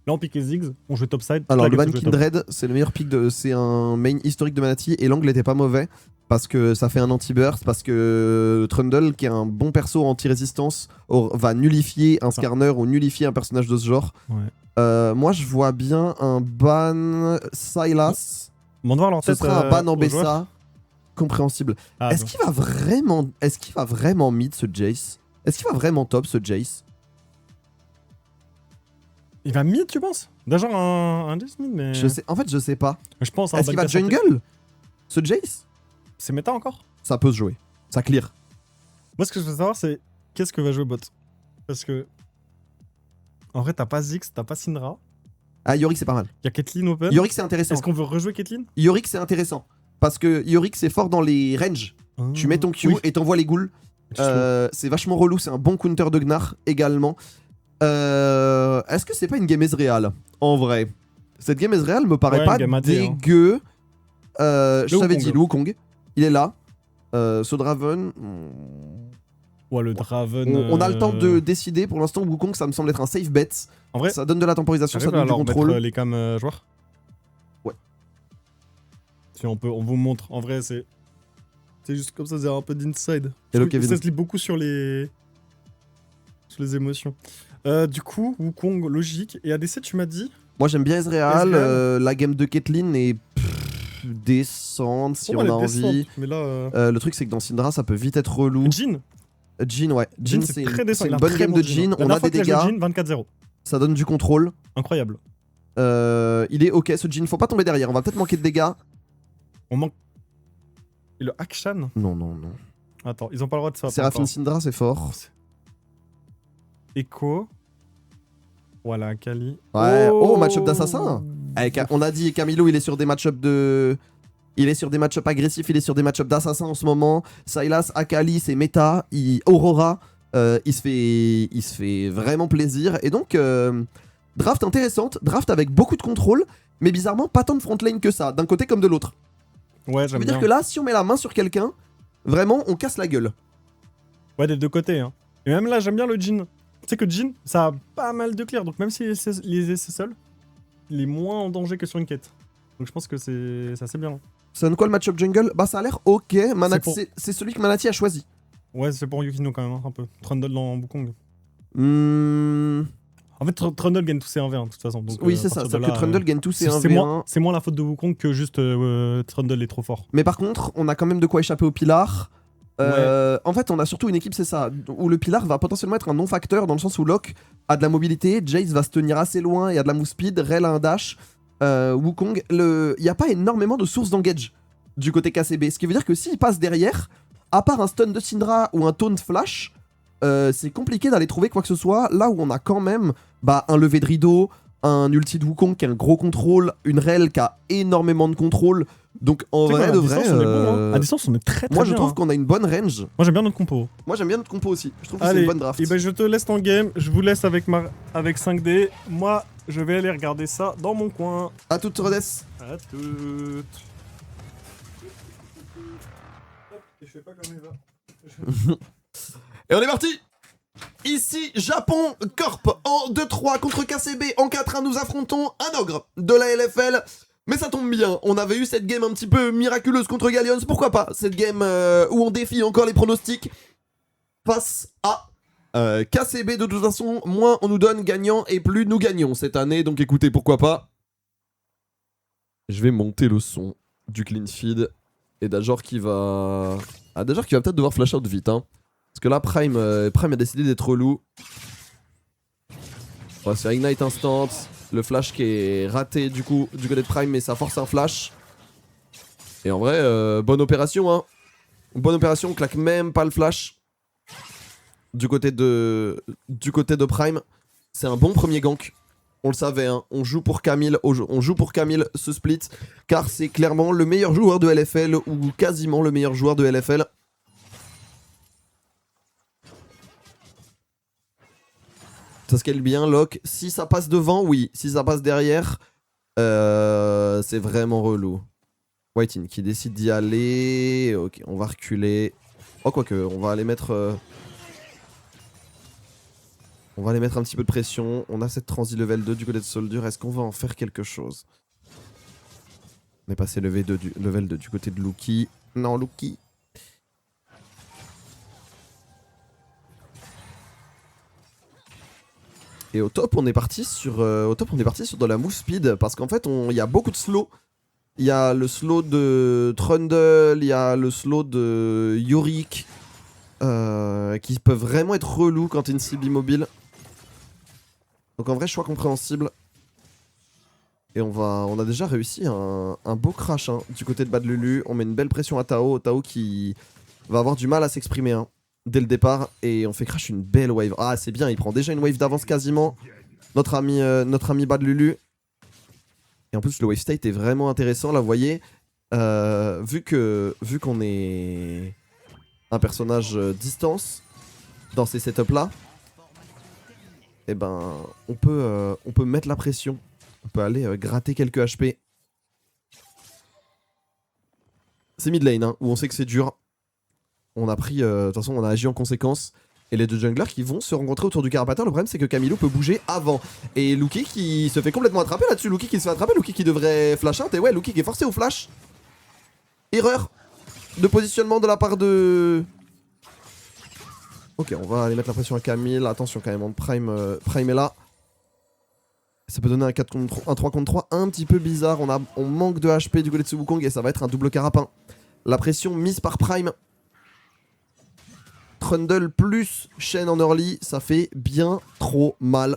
Speaker 2: Là, on piquait Ziggs, on jouait top side.
Speaker 1: Alors
Speaker 2: toute
Speaker 1: le
Speaker 2: la
Speaker 1: ban
Speaker 2: game, on jouait top.
Speaker 1: Kindred c'est le meilleur pick de... C'est un main historique de Manati et l'angle était pas mauvais. Parce que ça fait un anti-burst, parce que Trundle, qui est un bon perso anti-résistance, va nullifier un Skarner ou nullifier un personnage de ce genre.
Speaker 2: Ouais.
Speaker 1: Moi, je vois bien un ban Sylas.
Speaker 2: Bon, de voir leur
Speaker 1: Ce
Speaker 2: tête,
Speaker 1: sera un ban en
Speaker 2: aux joueurs.
Speaker 1: Bessa. Compréhensible.
Speaker 2: Ah,
Speaker 1: Est-ce qu'il va vraiment mid ce Jace? Est-ce qu'il va vraiment top ce Jace?
Speaker 2: il va mid, tu penses? Déjà un Jace mid, mais.
Speaker 1: Je sais, en fait, je sais pas.
Speaker 2: Je pense.
Speaker 1: Est-ce qu'il va jungle ce Jace?
Speaker 2: C'est méta encore?
Speaker 1: Ça peut se jouer. Ça clear.
Speaker 2: Moi, ce que je veux savoir, c'est qu'est-ce que va jouer bot? Parce que. En vrai, t'as pas Ziggs, t'as pas Syndra.
Speaker 1: Ah, Yorick, c'est pas mal.
Speaker 2: Il y a Caitlyn open.
Speaker 1: Yorick, c'est intéressant.
Speaker 2: Est-ce qu'on veut rejouer Caitlyn?
Speaker 1: Yorick, c'est intéressant. Parce que Yorick, c'est fort dans les ranges. Tu mets ton Q
Speaker 2: Oui.
Speaker 1: et t'envoies les ghouls. C'est vachement relou, c'est un bon counter de Gnar également. Est-ce que c'est pas une game Ezreal en vrai? Cette game Ezreal me paraît
Speaker 2: Ouais,
Speaker 1: pas
Speaker 2: une game AD, hein.
Speaker 1: dégueu. Je t'avais
Speaker 2: Wukong.
Speaker 1: dit, le Wukong, il est là. Ce Draven,
Speaker 2: Ouais, le Draven.
Speaker 1: on a le temps de décider. Pour l'instant, Wukong, ça me semble être un safe bet.
Speaker 2: En vrai,
Speaker 1: Ça donne de la temporisation, ça
Speaker 2: j'arrive
Speaker 1: donne
Speaker 2: à
Speaker 1: du
Speaker 2: leur
Speaker 1: contrôle.
Speaker 2: mettre les cams joueurs.
Speaker 1: Ouais.
Speaker 2: Si on vous montre. En vrai, c'est juste comme ça, c'est un peu d'inside.
Speaker 1: Hello,
Speaker 2: Je trouve que
Speaker 1: Kevin.
Speaker 2: ça se lit beaucoup sur les émotions. Du coup, Wukong, logique. Et ADC, tu m'as dit?
Speaker 1: Moi, j'aime bien Ezreal.
Speaker 2: Ezreal.
Speaker 1: La game de Caitlyn est décente si
Speaker 2: Pour
Speaker 1: on
Speaker 2: moi,
Speaker 1: a
Speaker 2: elle est
Speaker 1: envie.
Speaker 2: décente, mais là.
Speaker 1: Le truc, c'est que dans Syndra, ça peut vite être relou.
Speaker 2: Jhin.
Speaker 1: Jhin, ouais.
Speaker 2: Jhin,
Speaker 1: c'est
Speaker 2: c'est très décent.
Speaker 1: c'est
Speaker 2: Il a
Speaker 1: une
Speaker 2: un
Speaker 1: bonne
Speaker 2: très
Speaker 1: game
Speaker 2: bon
Speaker 1: de
Speaker 2: Jhin.
Speaker 1: Jhin.
Speaker 2: La
Speaker 1: On
Speaker 2: dernière
Speaker 1: a
Speaker 2: fois
Speaker 1: des
Speaker 2: qu'il a joué
Speaker 1: dégâts.
Speaker 2: Jhin, 24-0.
Speaker 1: Ça donne du contrôle.
Speaker 2: Incroyable.
Speaker 1: Il est ok ce Jhin. Faut pas tomber derrière. On va peut-être manquer de dégâts.
Speaker 2: On manque. Et le Akshan?
Speaker 1: Non, non, non.
Speaker 2: Attends, ils ont pas le droit de ça.
Speaker 1: Seraphine Syndra, c'est fort.
Speaker 2: Echo. Voilà, Kali.
Speaker 1: Ouais. Oh, match-up d'assassin. On a dit Camilo, il est sur des match-up de. Il est sur des match-up agressifs, il est sur des match-up d'assassin en ce moment. Sylas, Akali, c'est méta. Aurora, il se fait vraiment plaisir. Et donc, Draft intéressante, draft avec beaucoup de contrôle, mais bizarrement pas tant de front lane que ça, d'un côté comme de l'autre.
Speaker 2: Ouais,
Speaker 1: Ça
Speaker 2: j'aime
Speaker 1: veut
Speaker 2: bien.
Speaker 1: dire que là, si on met la main sur quelqu'un, vraiment on casse la gueule.
Speaker 2: Ouais, des deux côtés. Hein. Et même là, j'aime bien le Jhin. Tu sais que Jhin, ça a pas mal de clear, donc même s'il est seul, il est moins en danger que sur une quête. Donc je pense que c'est assez bien.
Speaker 1: Ça donne quoi le match-up jungle? Bah ça a l'air ok,
Speaker 2: pour-
Speaker 1: c'est celui que Manati a choisi.
Speaker 2: Ouais, c'est pour Yukino quand même, hein, un peu. Trundle dans Wukong.
Speaker 1: Hmm,
Speaker 2: En fait, Trundle gagne tous ses 1v1 de toute façon. Donc,
Speaker 1: oui
Speaker 2: à
Speaker 1: c'est ça,
Speaker 2: partir
Speaker 1: c'est
Speaker 2: de
Speaker 1: que
Speaker 2: là,
Speaker 1: Trundle gagne tous ses
Speaker 2: c'est
Speaker 1: 1v1.
Speaker 2: c'est moins la faute de Wukong que juste Trundle est trop fort.
Speaker 1: Mais par contre, on a quand même de quoi échapper au Pilar. En fait, on a surtout une équipe, c'est ça, où le Pilar va potentiellement être un non-facteur dans le sens où Locke a de la mobilité, Jace va se tenir assez loin et a de la move speed, Rell a un dash, Wukong, il n'y a pas énormément de sources d'engage du côté KCB. Ce qui veut dire que s'il passe derrière, à part un stun de Syndra ou un taunt flash, c'est compliqué d'aller trouver quoi que ce soit. Là où on a quand même un lever de rideau, un ulti de Wukong qui a un gros contrôle, une Rell qui a énormément de contrôle. Donc en vrai de vrai,
Speaker 2: on est bon, hein. À distance, on est très très
Speaker 1: moi
Speaker 2: bien.
Speaker 1: je trouve
Speaker 2: hein.
Speaker 1: qu'on a une bonne range.
Speaker 2: Moi j'aime bien notre compo.
Speaker 1: Moi j'aime bien notre compo aussi. Je trouve que c'est
Speaker 2: Allez,
Speaker 1: une bonne draft.
Speaker 2: et ben je te laisse en game. Je vous laisse avec 5D. Moi, je vais aller regarder ça dans mon coin.
Speaker 1: À toute Rhodes.
Speaker 2: À toutes. Je sais pas comment il va.
Speaker 1: Et on est parti. Ici, Japon Corp en 2-3 contre KCB. En 4-1, nous affrontons un ogre de la LFL. Mais ça tombe bien, on avait eu cette game un petit peu miraculeuse contre Gallions. Pourquoi pas cette game où on défie encore les pronostics face à KCB. De toute façon, moins on nous donne gagnant et plus nous gagnons cette année. Donc écoutez, pourquoi pas. Je vais monter le son du clean feed. Et Dajor qui va... Ah, Dajor qui va peut-être devoir flash out vite, hein. Parce que là, Prime a décidé d'être relou. On va se faire Ignite instant. Le flash qui est raté du coup du côté de Prime, mais ça force un flash. Et en vrai, bonne opération, hein. Bonne opération, on claque même pas le flash. Du côté de Prime. C'est un bon premier gank. On le savait, hein. On joue pour Camille ce split. Car c'est clairement le meilleur joueur de LFL, ou quasiment le meilleur joueur de LFL. Ça scale bien, Locke. Si ça passe devant, oui. Si ça passe derrière, c'est vraiment relou. Whitein qui décide d'y aller. Ok, on va reculer. Oh, quoique, on va aller mettre... On va aller mettre un petit peu de pression. On a cette transi level 2 du côté de Soldier. Est-ce qu'on va en faire quelque chose? On est passé level 2 du côté de Luki. Non, Luki. Et au top, on est parti sur de la move speed. Parce qu'en fait, il y a beaucoup de slow. Il y a le slow de Trundle, il y a le slow de Yorick. Qui peuvent vraiment être relous quand t'es une cible immobile. Donc en vrai, choix compréhensible. Et on a déjà réussi un beau crash hein, du côté de Bad Lulu. On met une belle pression à Tao. Tao qui va avoir du mal à s'exprimer hein, dès le départ. Et on fait crash une belle wave. Ah, c'est bien, il prend déjà une wave d'avance quasiment. Notre ami Bad Lulu. Et en plus, le wave state est vraiment intéressant. Là, vous voyez, vu qu'on est un personnage distance dans ces setups là, et ben on peut mettre la pression, on peut aller gratter quelques HP. C'est mid lane hein, où on sait que c'est dur. On a pris, de toute façon on a agi en conséquence. Et les deux junglers qui vont se rencontrer autour du Carapateur. Le problème c'est que Camilo peut bouger avant. Et Luki qui se fait complètement attraper là-dessus. Luki qui se fait attraper, Luki qui devrait flash out. Et ouais, Luki qui est forcé au flash. Erreur de positionnement de la part de... Ok, on va aller mettre la pression à Camille. Attention quand même, Prime est là. Ça peut donner un 3 contre 3 un petit peu bizarre. On manque de HP du côté de ce Wukong et ça va être un double carapin. La pression mise par Prime. Trundle plus Shen en early, ça fait bien trop mal.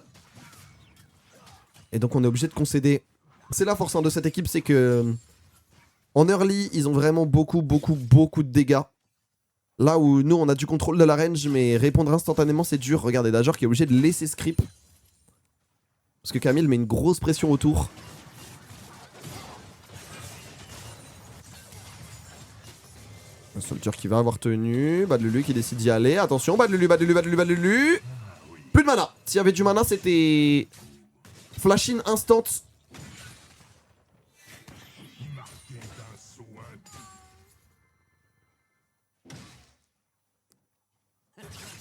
Speaker 1: Et donc on est obligé de concéder. C'est la force hein, de cette équipe, c'est que... En early, ils ont vraiment beaucoup de dégâts. Là où nous, on a du contrôle de la range, mais répondre instantanément, c'est dur. Regardez, Dajor qui est obligé de laisser script. Parce que Camille met une grosse pression autour. Un Soldier qui va avoir tenu. Bad Lulu qui décide d'y aller. Attention, Bad Lulu. Plus de mana. S'il y avait du mana, c'était Flash in instant.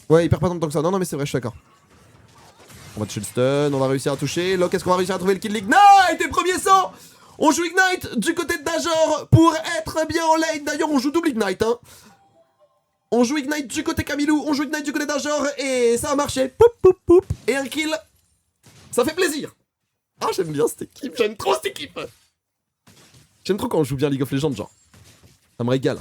Speaker 1: Ouais, il perd pas tant de temps que ça. Non, mais c'est vrai, je suis d'accord. On va toucher le stun, on va réussir à toucher. Locke, est-ce qu'on va réussir à trouver le kill Ignite? Et premier sang. On joue Ignite du côté de Dajor pour être bien en lane. D'ailleurs, on joue double Ignite. Hein. On joue Ignite du côté Camilou, on joue Ignite du côté Dajor et ça a marché. Poup, poup, poup. Et un kill. Ça fait plaisir. Ah, j'aime bien cette équipe, j'aime trop cette équipe. J'aime trop quand on joue bien League of Legends, genre. Ça me régale.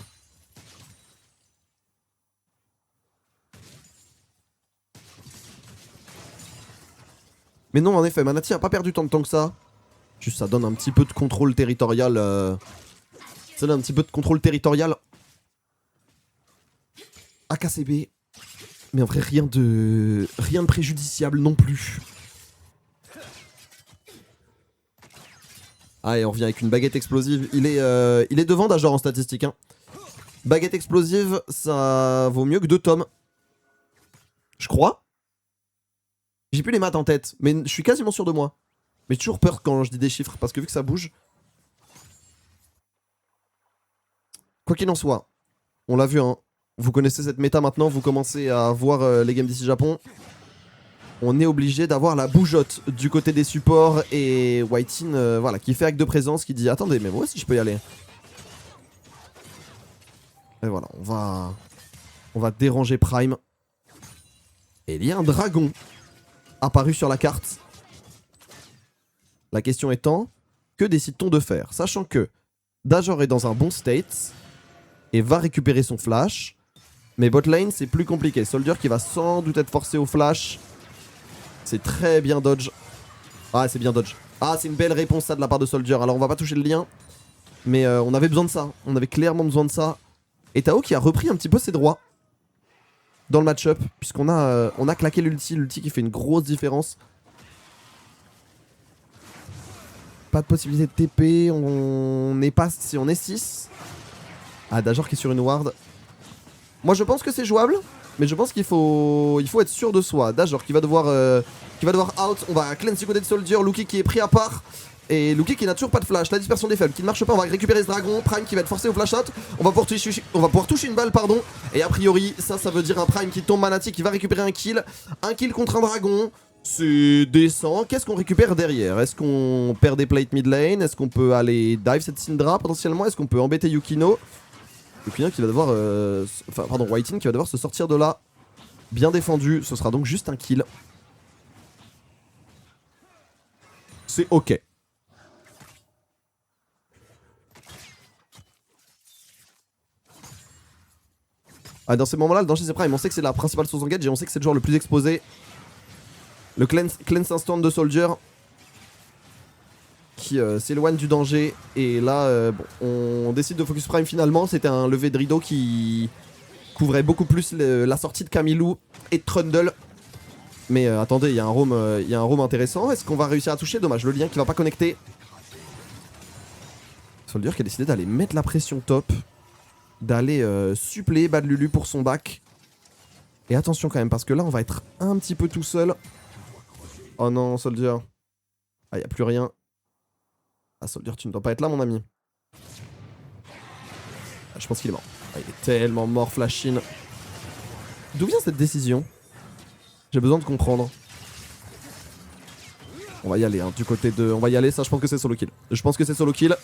Speaker 1: Mais non, en effet, Manati a pas perdu tant de temps que ça. Juste, ça donne un petit peu de contrôle territorial. Ça donne un petit peu de contrôle territorial à KCB. Mais en vrai, rien de préjudiciable non plus. Ah, et on revient avec une baguette explosive. Il est devant Dajor en statistique. Hein. Baguette explosive, ça vaut mieux que 2 tomes. Je crois. J'ai plus les maths en tête, mais je suis quasiment sûr de moi. Mais j'ai toujours peur quand je dis des chiffres, parce que vu que ça bouge... Quoi qu'il en soit, on l'a vu, hein. Vous connaissez cette méta maintenant, vous commencez à voir les games d'ici Japon. On est obligé d'avoir la bougeotte du côté des supports et Whitein, voilà, qui fait acte de présence, qui dit attendez, mais moi aussi je peux y aller. Et voilà, on va déranger Prime. Et il y a un dragon apparu sur la carte. La question étant, que décide-t-on de faire? Sachant que Dajor est dans un bon state et va récupérer son flash. Mais bot lane, c'est plus compliqué. Soldier qui va sans doute être forcé au flash. C'est très bien dodge. Ah, c'est bien dodge. Ah, c'est une belle réponse ça de la part de Soldier. Alors on va pas toucher le lien. Mais on avait besoin de ça. On avait clairement besoin de ça. Et Tao qui a repris un petit peu ses droits dans le match-up. Puisqu'on a, on a claqué l'ulti. L'ulti qui fait une grosse différence. Pas de possibilité de TP. On est pas... Si on est 6. Ah, Dajor qui est sur une ward. Moi je pense que c'est jouable. Mais je pense qu'il faut être sûr de soi. Dajor qui va devoir out. On va cleanse du côté de Soldier. Luki qui est pris à part. Et Luki qui n'a toujours pas de flash. La dispersion des faibles qui ne marche pas. On va récupérer ce dragon. Prime qui va être forcé au flash out. On va pouvoir toucher une balle, pardon. Et a priori, ça veut dire un Prime qui tombe. Manati qui va récupérer un kill. Un kill contre un dragon. C'est décent. Qu'est-ce qu'on récupère derrière? Est-ce qu'on perd des plates mid lane? Est-ce qu'on peut aller dive cette Syndra potentiellement? Est-ce qu'on peut embêter Yukino? Yukino qui va devoir... Enfin, pardon, Whitein qui va devoir se sortir de là. Bien défendu. Ce sera donc juste un kill. C'est ok. Ah, dans ces moments-là, le danger c'est Prime. On sait que c'est la principale source d'engage et on sait que c'est le joueur le plus exposé. Le cleanse instant de Soldier qui s'éloigne du danger. Et là, bon, on décide de focus Prime finalement. C'était un lever de rideau qui couvrait beaucoup plus la sortie de Camilou et de Trundle. Mais attendez, il y a un roam intéressant. Est-ce qu'on va réussir à toucher? Dommage, le lien qui va pas connecter. Soldier qui a décidé d'aller mettre la pression top. D'aller suppléer Bad Lulu pour son back. Et attention quand même, parce que là, on va être un petit peu tout seul. Oh non, Soldier. Ah, y a plus rien. Ah, Soldier, tu ne dois pas être là, mon ami. Ah, je pense qu'il est mort. Ah, il est tellement mort, Flashin. D'où vient cette décision? J'ai besoin de comprendre. On va y aller, hein, du côté de... On va y aller, ça, je pense que c'est solo kill. Je pense que c'est solo kill.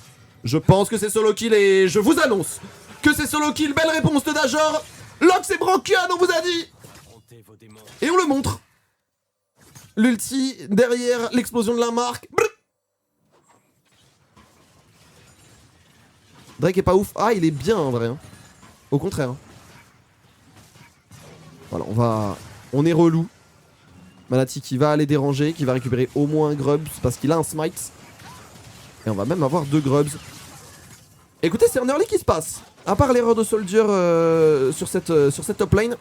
Speaker 1: Je pense que c'est solo kill et je vous annonce que c'est solo kill. Belle réponse de Dajor. Lox et Brankian, on vous a dit. Et on le montre. L'ulti derrière l'explosion de la marque. Brrr. Drake est pas ouf. Ah, il est bien en vrai. Hein. Au contraire. Voilà, on est relou. Manati qui va aller déranger, qui va récupérer au moins un Grubs parce qu'il a un smite. Et on va même avoir 2 Grubs. Écoutez, c'est un early qui se passe. À part l'erreur de Soldier sur cette top lane.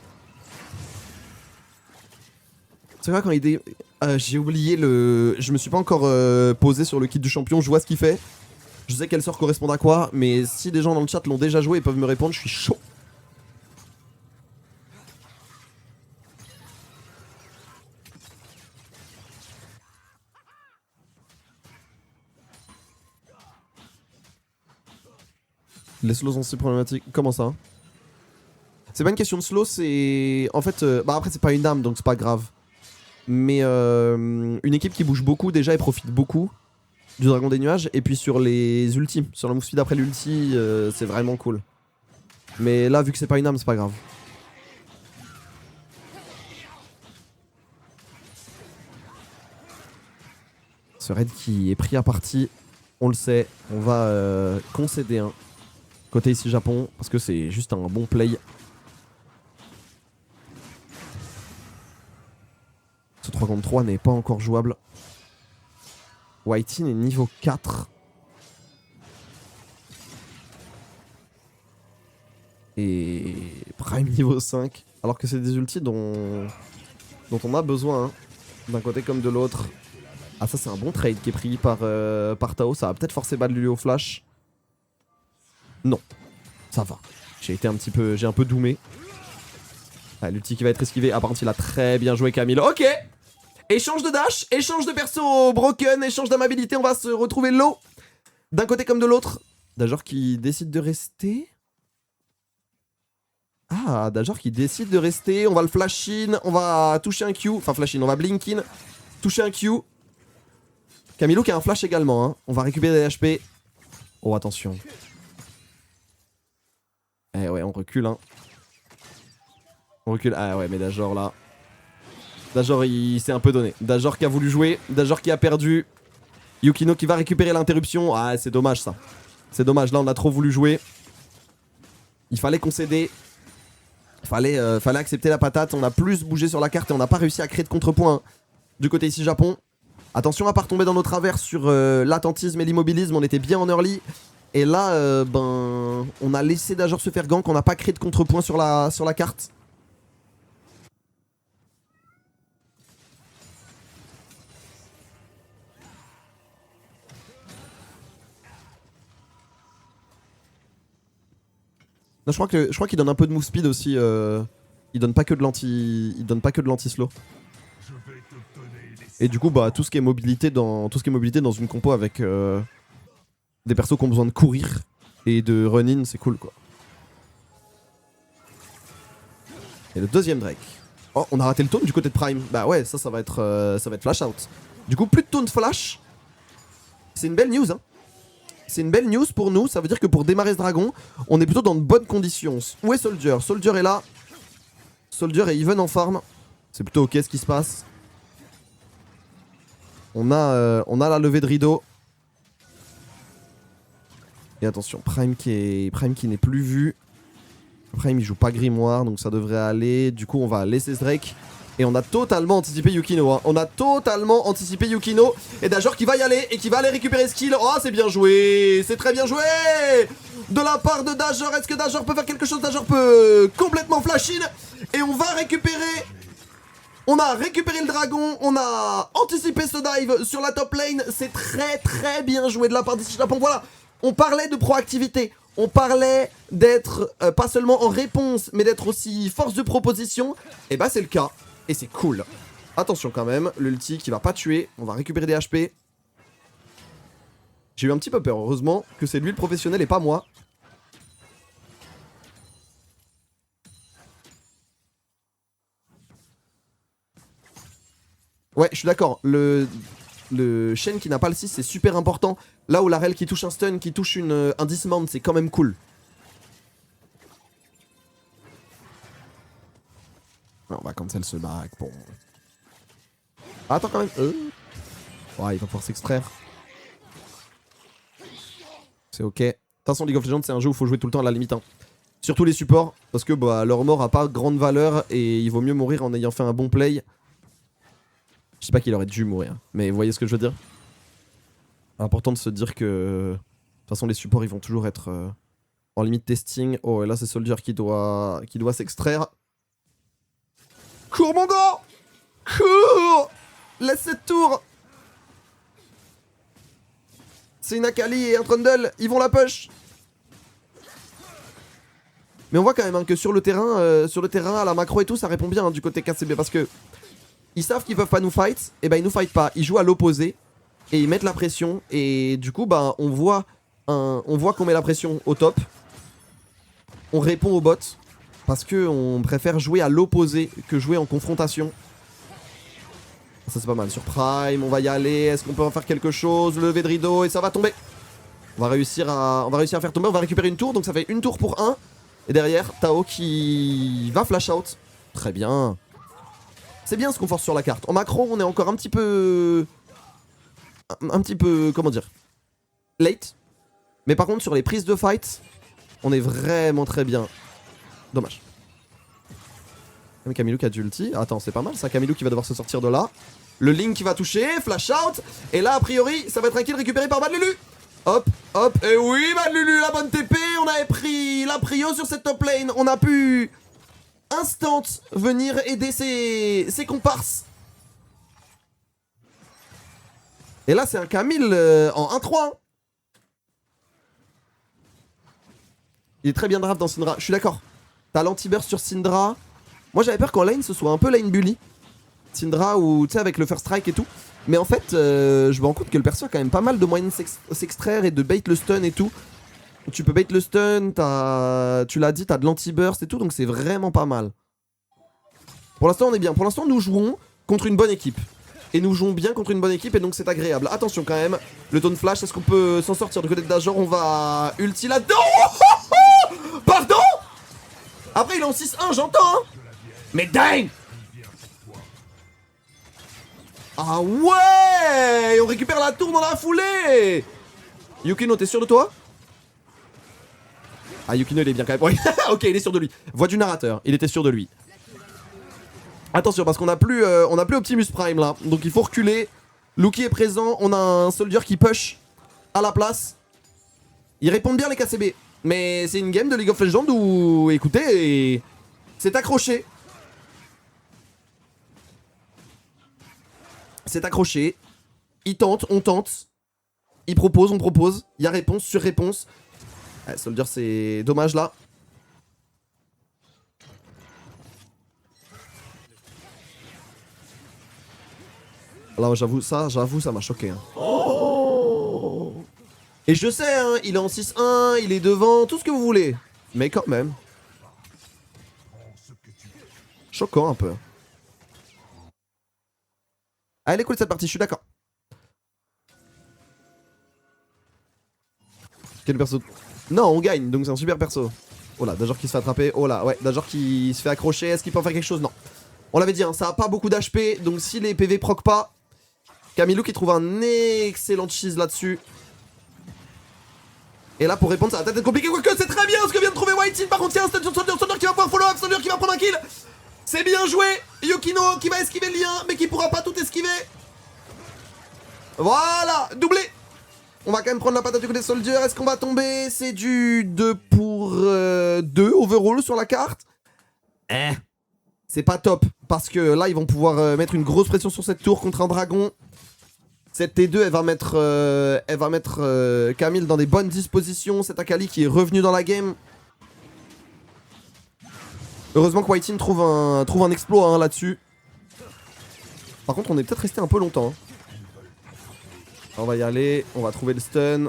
Speaker 1: C'est vrai quand il est... j'ai oublié le... Je me suis pas encore posé sur le kit du champion, je vois ce qu'il fait. Je sais quel sort correspond à quoi, mais si des gens dans le chat l'ont déjà joué et peuvent me répondre, je suis chaud. Les slows sont si problématiques. Comment ça? C'est pas une question de slow, c'est... En fait, bah après c'est pas une âme donc c'est pas grave. Mais une équipe qui bouge beaucoup déjà et profite beaucoup du dragon des nuages. Et puis sur les ultis, sur la move speed après l'ulti, c'est vraiment cool. Mais là vu que c'est pas une âme c'est pas grave. Ce raid qui est pris à partie, on le sait, on va concéder un côté ici Japon parce que c'est juste un bon play. Ce 3 contre 3 n'est pas encore jouable. Whitin est niveau 4. Et Prime niveau 5. Alors que c'est des ultis dont on a besoin, hein, d'un côté comme de l'autre. Ah ça c'est un bon trade qui est pris par Tao. Ça va peut-être forcer Bad Lulu au flash. Non, ça va. J'ai un peu doomé. Ah, l'ulti qui va être esquivé. Ah par contre il a très bien joué Camille. Ok. Échange de dash, échange de perso broken, échange d'amabilité, on va se retrouver low. D'un côté comme de l'autre. Dajor qui décide de rester. Ah, Dajor qui décide de rester. On va le flash in, on va toucher un Q. Enfin flash in, on va blink in. Toucher un Q. Camilo qui a un flash également, hein. On va récupérer des HP. Oh attention. Eh ouais, on recule, hein. On recule. Ah ouais, mais Dajor là. Dajor il s'est un peu donné. Dajor qui a voulu jouer. Dajor qui a perdu. Yukino qui va récupérer l'interruption. Ah c'est dommage ça. C'est dommage, là on a trop voulu jouer. Il fallait concéder. Il fallait accepter la patate. On a plus bougé sur la carte et on n'a pas réussi à créer de contrepoint, hein, du côté ici Japon. Attention à pas retomber dans nos travers sur l'attentisme et l'immobilisme. On était bien en early. Et là on a laissé Dajor se faire gank. On n'a pas créé de contrepoint sur la carte. Non, je crois qu'il donne un peu de move speed aussi. Il donne pas que de l'anti-slow. Et du coup, bah tout ce qui est mobilité dans une compo avec des persos qui ont besoin de courir et de run-in, c'est cool quoi. Et le deuxième Drake. Oh, on a raté le taunt du côté de Prime. Bah ouais, ça va être flash out. Du coup, plus de taunt flash. C'est une belle news, hein. C'est une belle news pour nous, ça veut dire que pour démarrer ce dragon, on est plutôt dans de bonnes conditions. Où est Soldier? Soldier est là. Soldier est even en farm. C'est plutôt ok ce qui se passe. On a la levée de rideau. Et attention, Prime qui n'est plus vu. Prime il joue pas grimoire, donc ça devrait aller. Du coup on va laisser ce Drake. Et on a totalement anticipé Yukino, hein. On a totalement anticipé Yukino. Et Dajor qui va y aller et qui va aller récupérer skill. Oh c'est bien joué. C'est très bien joué de la part de Dajor. Est-ce que Dajor peut faire quelque chose? Dajor peut complètement flash in. Et on va récupérer. On a récupéré le dragon. On a anticipé ce dive sur la top lane. C'est très très bien joué de la part d'ici Japon. Voilà. On parlait de proactivité. On parlait d'être pas seulement en réponse, mais d'être aussi force de proposition. Et bah c'est le cas. Et c'est cool. Attention quand même, l'ulti qui va pas tuer. On va récupérer des HP. J'ai eu un petit peu peur, heureusement, que c'est lui le professionnel et pas moi. Ouais, je suis d'accord. Le Shen qui n'a pas le 6, c'est super important. Là où la Rel qui touche un stun, qui touche un dismount, c'est quand même cool. On va cancel ce back. Bon. Ah, attends quand même. Ouais, il va pouvoir s'extraire. C'est ok. De toute façon, League of Legends, c'est un jeu où il faut jouer tout le temps à la limite, hein. Surtout les supports, parce que bah, leur mort a pas grande valeur et il vaut mieux mourir en ayant fait un bon play. Je sais pas qu'il aurait dû mourir, mais vous voyez ce que je veux dire? Important de se dire que... De toute façon, les supports, ils vont toujours être en limite testing. Oh, et là, c'est Soldier qui doit s'extraire. Cours, mon gars! Cours! Laisse cette tour! C'est une Akali et un Trundle, ils vont la push! Mais on voit quand même, hein, que sur le terrain, à la macro et tout, ça répond bien, hein, du côté KCB, parce que ils savent qu'ils peuvent pas nous fight, et bah ils nous fight pas, ils jouent à l'opposé, et ils mettent la pression, et du coup bah on voit qu'on met la pression au top, on répond au bot. Parce qu'on préfère jouer à l'opposé que jouer en confrontation. Ça c'est pas mal. Sur Prime, on va y aller. Est-ce qu'on peut en faire quelque chose? Lever de rideau et ça va tomber. On va réussir à faire tomber. On va récupérer une tour. Donc ça fait une tour pour 1. Et derrière, Tao qui va flash out. Très bien. C'est bien ce qu'on force sur la carte. En macro, on est encore un petit peu... comment dire, late. Mais par contre, sur les prises de fight, on est vraiment très bien. Dommage. Camilou qui a du ulti. Attends, c'est pas mal ça. Camilou qui va devoir se sortir de là. Le Link qui va toucher. Flash out. Et là, a priori, ça va être un kill récupéré par Bad Lulu. Hop, hop. Et oui, Bad Lulu, la bonne TP. On avait pris la prio sur cette top lane. On a pu instant venir aider ses comparses. Et là, c'est un Camille en 1-3. Il est très bien draft dans Syndra. Je suis d'accord. T'as l'anti-burst sur Syndra. Moi, j'avais peur qu'en lane, ce soit un peu lane bully. Syndra ou tu sais, avec le first strike et tout. Mais en fait, je me rends compte que le perso a quand même pas mal de moyens de s'extraire et de bait le stun et tout. Tu peux bait le stun, tu l'as dit, t'as de l'anti-burst et tout. Donc c'est vraiment pas mal. Pour l'instant, on est bien. Pour l'instant, nous jouons contre une bonne équipe. Et nous jouons bien contre une bonne équipe et donc c'est agréable. Attention quand même, le taunt flash, est-ce qu'on peut s'en sortir du côté de Dajor? On va ulti là-dedans. Pardon. Après il est en 6-1, j'entends hein. Mais dingue. Ah ouais. On récupère la tour dans la foulée. Yukino, t'es sûr de toi? Ah Yukino il est bien quand même. Ouais. Ok, il est sûr de lui. Voix du narrateur, il était sûr de lui. Attention parce qu'on a plus Optimus Prime là. Donc il faut reculer. Luki est présent, on a un soldier qui push à la place. Ils répondent bien les KCB. Mais c'est une game de League of Legends où, écoutez, c'est accroché. C'est accroché. Ils tentent, on tente. Ils proposent, on propose. Il y a réponse sur réponse. Ouais, soldier c'est dommage là. Là j'avoue ça m'a choqué hein. Oh. Et je sais hein, il est en 6-1, il est devant, tout ce que vous voulez. Mais quand même. Choquant un peu. Ah, elle est cool cette partie, je suis d'accord. Quel perso? Non, on gagne, donc c'est un super perso. Oh là, Dajor qui se fait attraper. Oh là, ouais, Dajor qui se fait accrocher. Est-ce qu'il peut en faire quelque chose? Non. On l'avait dit, hein, ça a pas beaucoup d'HP, donc si les PV proc pas... Camilou qui trouve un excellent cheese là-dessus. Et là pour répondre ça va peut-être être compliqué, quoique c'est très bien ce que vient de trouver White. Par contre il y a un stun sur Soldier qui va pouvoir follow up, Soldier qui va prendre un kill. C'est bien joué. Yukino qui va esquiver le lien mais qui pourra pas tout esquiver. Voilà, doublé. On va quand même prendre la patate du côté Soldier. Est-ce qu'on va tomber? C'est du 2 pour 2 overall sur la carte. C'est pas top parce que là ils vont pouvoir mettre une grosse pression sur cette tour contre un dragon. Cette T2 elle va mettre Camille dans des bonnes dispositions. C'est Akali qui est revenu dans la game. Heureusement que White Team trouve un exploit hein, là-dessus. Par contre on est peut-être resté un peu longtemps. On va y aller, on va trouver le stun.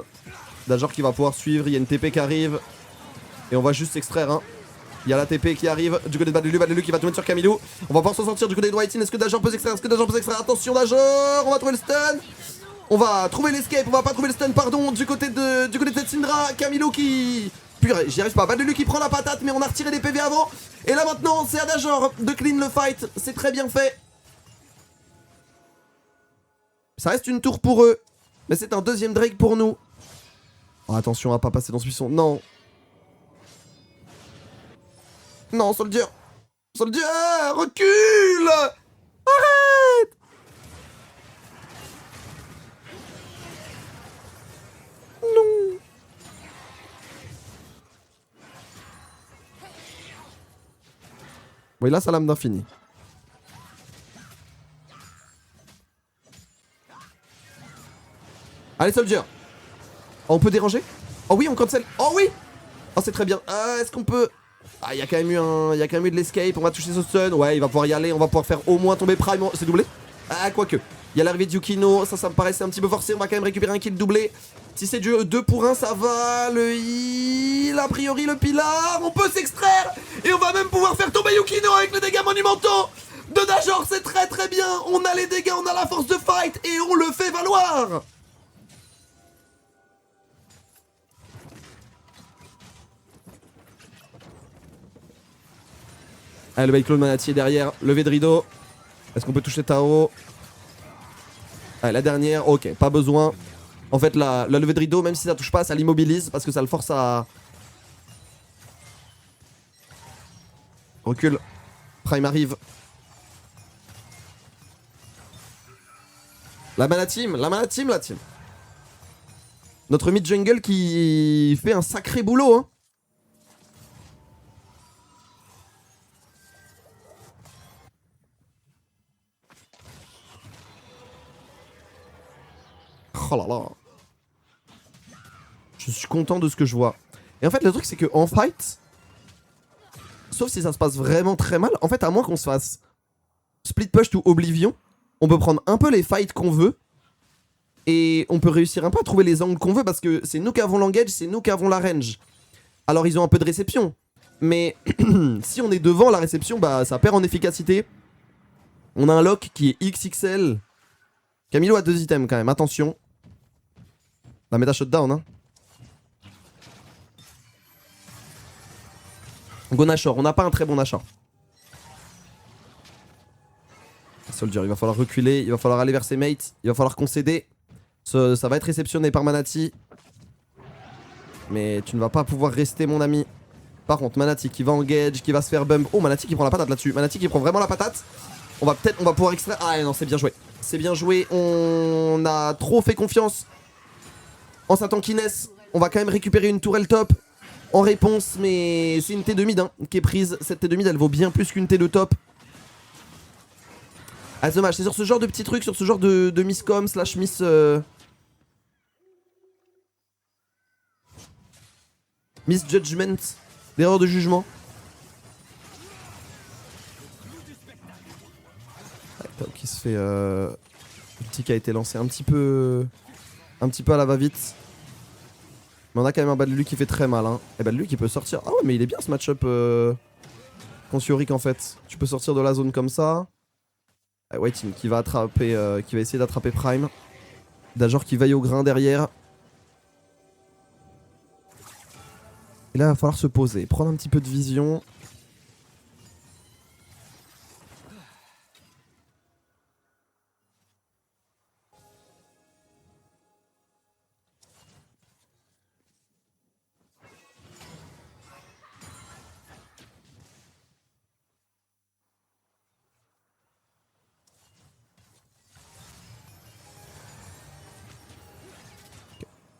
Speaker 1: Dajor qui va pouvoir suivre, il y a une TP qui arrive. Et on va juste s'extraire hein. Il y a la TP qui arrive du côté de Bad Lulu qui va tout mettre sur Camilou. On va pouvoir s'en sortir du côté de White Team. Est-ce que Dajor peut s'extraire? Attention Dajor, on va trouver le stun. On va trouver l'escape, on va pas trouver le stun pardon. Du côté de cette Syndra, Camilou qui... Purée, j'y arrive pas. Bad Lulu qui prend la patate mais on a retiré des PV avant. Et là maintenant c'est à Dajor de clean le fight. C'est très bien fait. Ça reste une tour pour eux. Mais c'est un deuxième Drake pour nous. Oh, attention à pas passer dans ce buisson. Non. Non, Soldier. Soldier, recule. Arrête. Non. Oui, là, ça lame d'infini. Allez, Soldier. Oh, on peut déranger? Oh oui, on cancel. Oh oui. Oh, c'est très bien. Est-ce qu'on peut... Ah, il y a quand même eu de l'escape. On va toucher ce stun. Ouais, il va pouvoir y aller. On va pouvoir faire au moins tomber Prime. C'est doublé? Ah, quoique. Il y a l'arrivée de Yukino. Ça me paraissait un petit peu forcé. On va quand même récupérer un kill doublé. Si c'est du 2 pour 1, ça va. Le heal, a priori le pilar. On peut s'extraire. Et on va même pouvoir faire tomber Yukino avec les dégâts monumentaux de Dajor. C'est très très bien. On a les dégâts, on a la force de fight. Et on le fait valoir. Allez, le Beyclone Manati est derrière. Levé de rideau. Est-ce qu'on peut toucher Tao? Allez, la dernière. Ok, pas besoin. En fait, la levée de rideau, même si ça touche pas, ça l'immobilise parce que ça le force à... Recule. Prime arrive. La mana team, la team. Notre mid jungle qui fait un sacré boulot, hein. Oh là là. Je suis content de ce que je vois. Et en fait, le truc, c'est qu'en fight, sauf si ça se passe vraiment très mal, en fait, à moins qu'on se fasse split push to Oblivion, on peut prendre un peu les fights qu'on veut. Et on peut réussir un peu à trouver les angles qu'on veut parce que c'est nous qui avons l'engage, c'est nous qui avons la range. Alors, ils ont un peu de réception. Mais si on est devant la réception, bah ça perd en efficacité. On a un lock qui est XXL. Camilo a 2 items quand même, attention. La méta shutdown, hein. Go Nashor, on n'a pas un très bon Nashor. Soldier, il va falloir reculer, il va falloir aller vers ses mates, il va falloir concéder. Ça va être réceptionné par Manati. Mais tu ne vas pas pouvoir rester, mon ami. Par contre, Manati qui va engage, qui va se faire bump. Oh, Manati qui prend la patate là-dessus. Manati qui prend vraiment la patate. On va pouvoir extraire. Ah non, c'est bien joué. C'est bien joué. On a trop fait confiance en sa tankiness. On va quand même récupérer une tourelle top en réponse. Mais c'est une T2 mid hein, qui est prise. Cette T2 mid, elle vaut bien plus qu'une T2 top. Ah, c'est dommage. C'est sur ce genre de petits trucs, sur ce genre de miscom slash miss... misjudgment, l'erreur de jugement. Tao qui se fait ulti qui a été lancé un petit peu à la va-vite. Mais on a quand même un Bad Lui qui fait très mal hein. Et Bad Lui qui peut sortir. Ah ouais mais il est bien ce match-up contre Yorick en fait. Tu peux sortir de la zone comme ça. White Team qui va attraper, qui va essayer d'attraper Prime. Dajor qui veille au grain derrière. Et là, il va falloir se poser, prendre un petit peu de vision.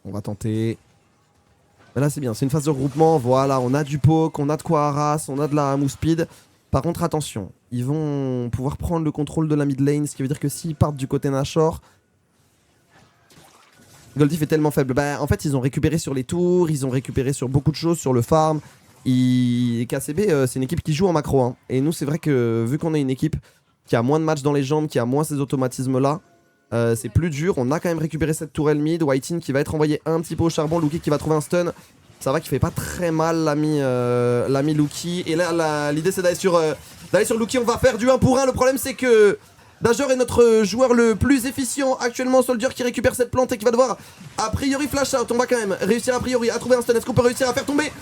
Speaker 1: On va tenter. Mais là c'est bien, c'est une phase de regroupement, voilà, on a du poke, on a de quoi harass, on a de la move speed. Par contre attention, ils vont pouvoir prendre le contrôle de la mid lane, ce qui veut dire que s'ils partent du côté Nashor, Goldif est tellement faible. Bah en fait ils ont récupéré sur les tours, ils ont récupéré sur beaucoup de choses, sur le farm. KCB c'est une équipe qui joue en macro hein. Et nous c'est vrai que vu qu'on est une équipe qui a moins de matchs dans les jambes, qui a moins ces automatismes là, c'est plus dur. On a quand même récupéré cette tourelle mid. Whitein qui va être envoyé un petit peu au charbon. Luki qui va trouver un stun. Ça va, qui fait pas très mal l'ami Luki. Et là l'idée c'est d'aller sur Luki. On va faire du 1 pour 1. Le problème c'est que Dajor est notre joueur le plus efficient actuellement. Soldier qui récupère cette plante et qui va devoir a priori flash out. On va quand même réussir a priori à trouver un stun. Est-ce qu'on peut réussir à faire tomber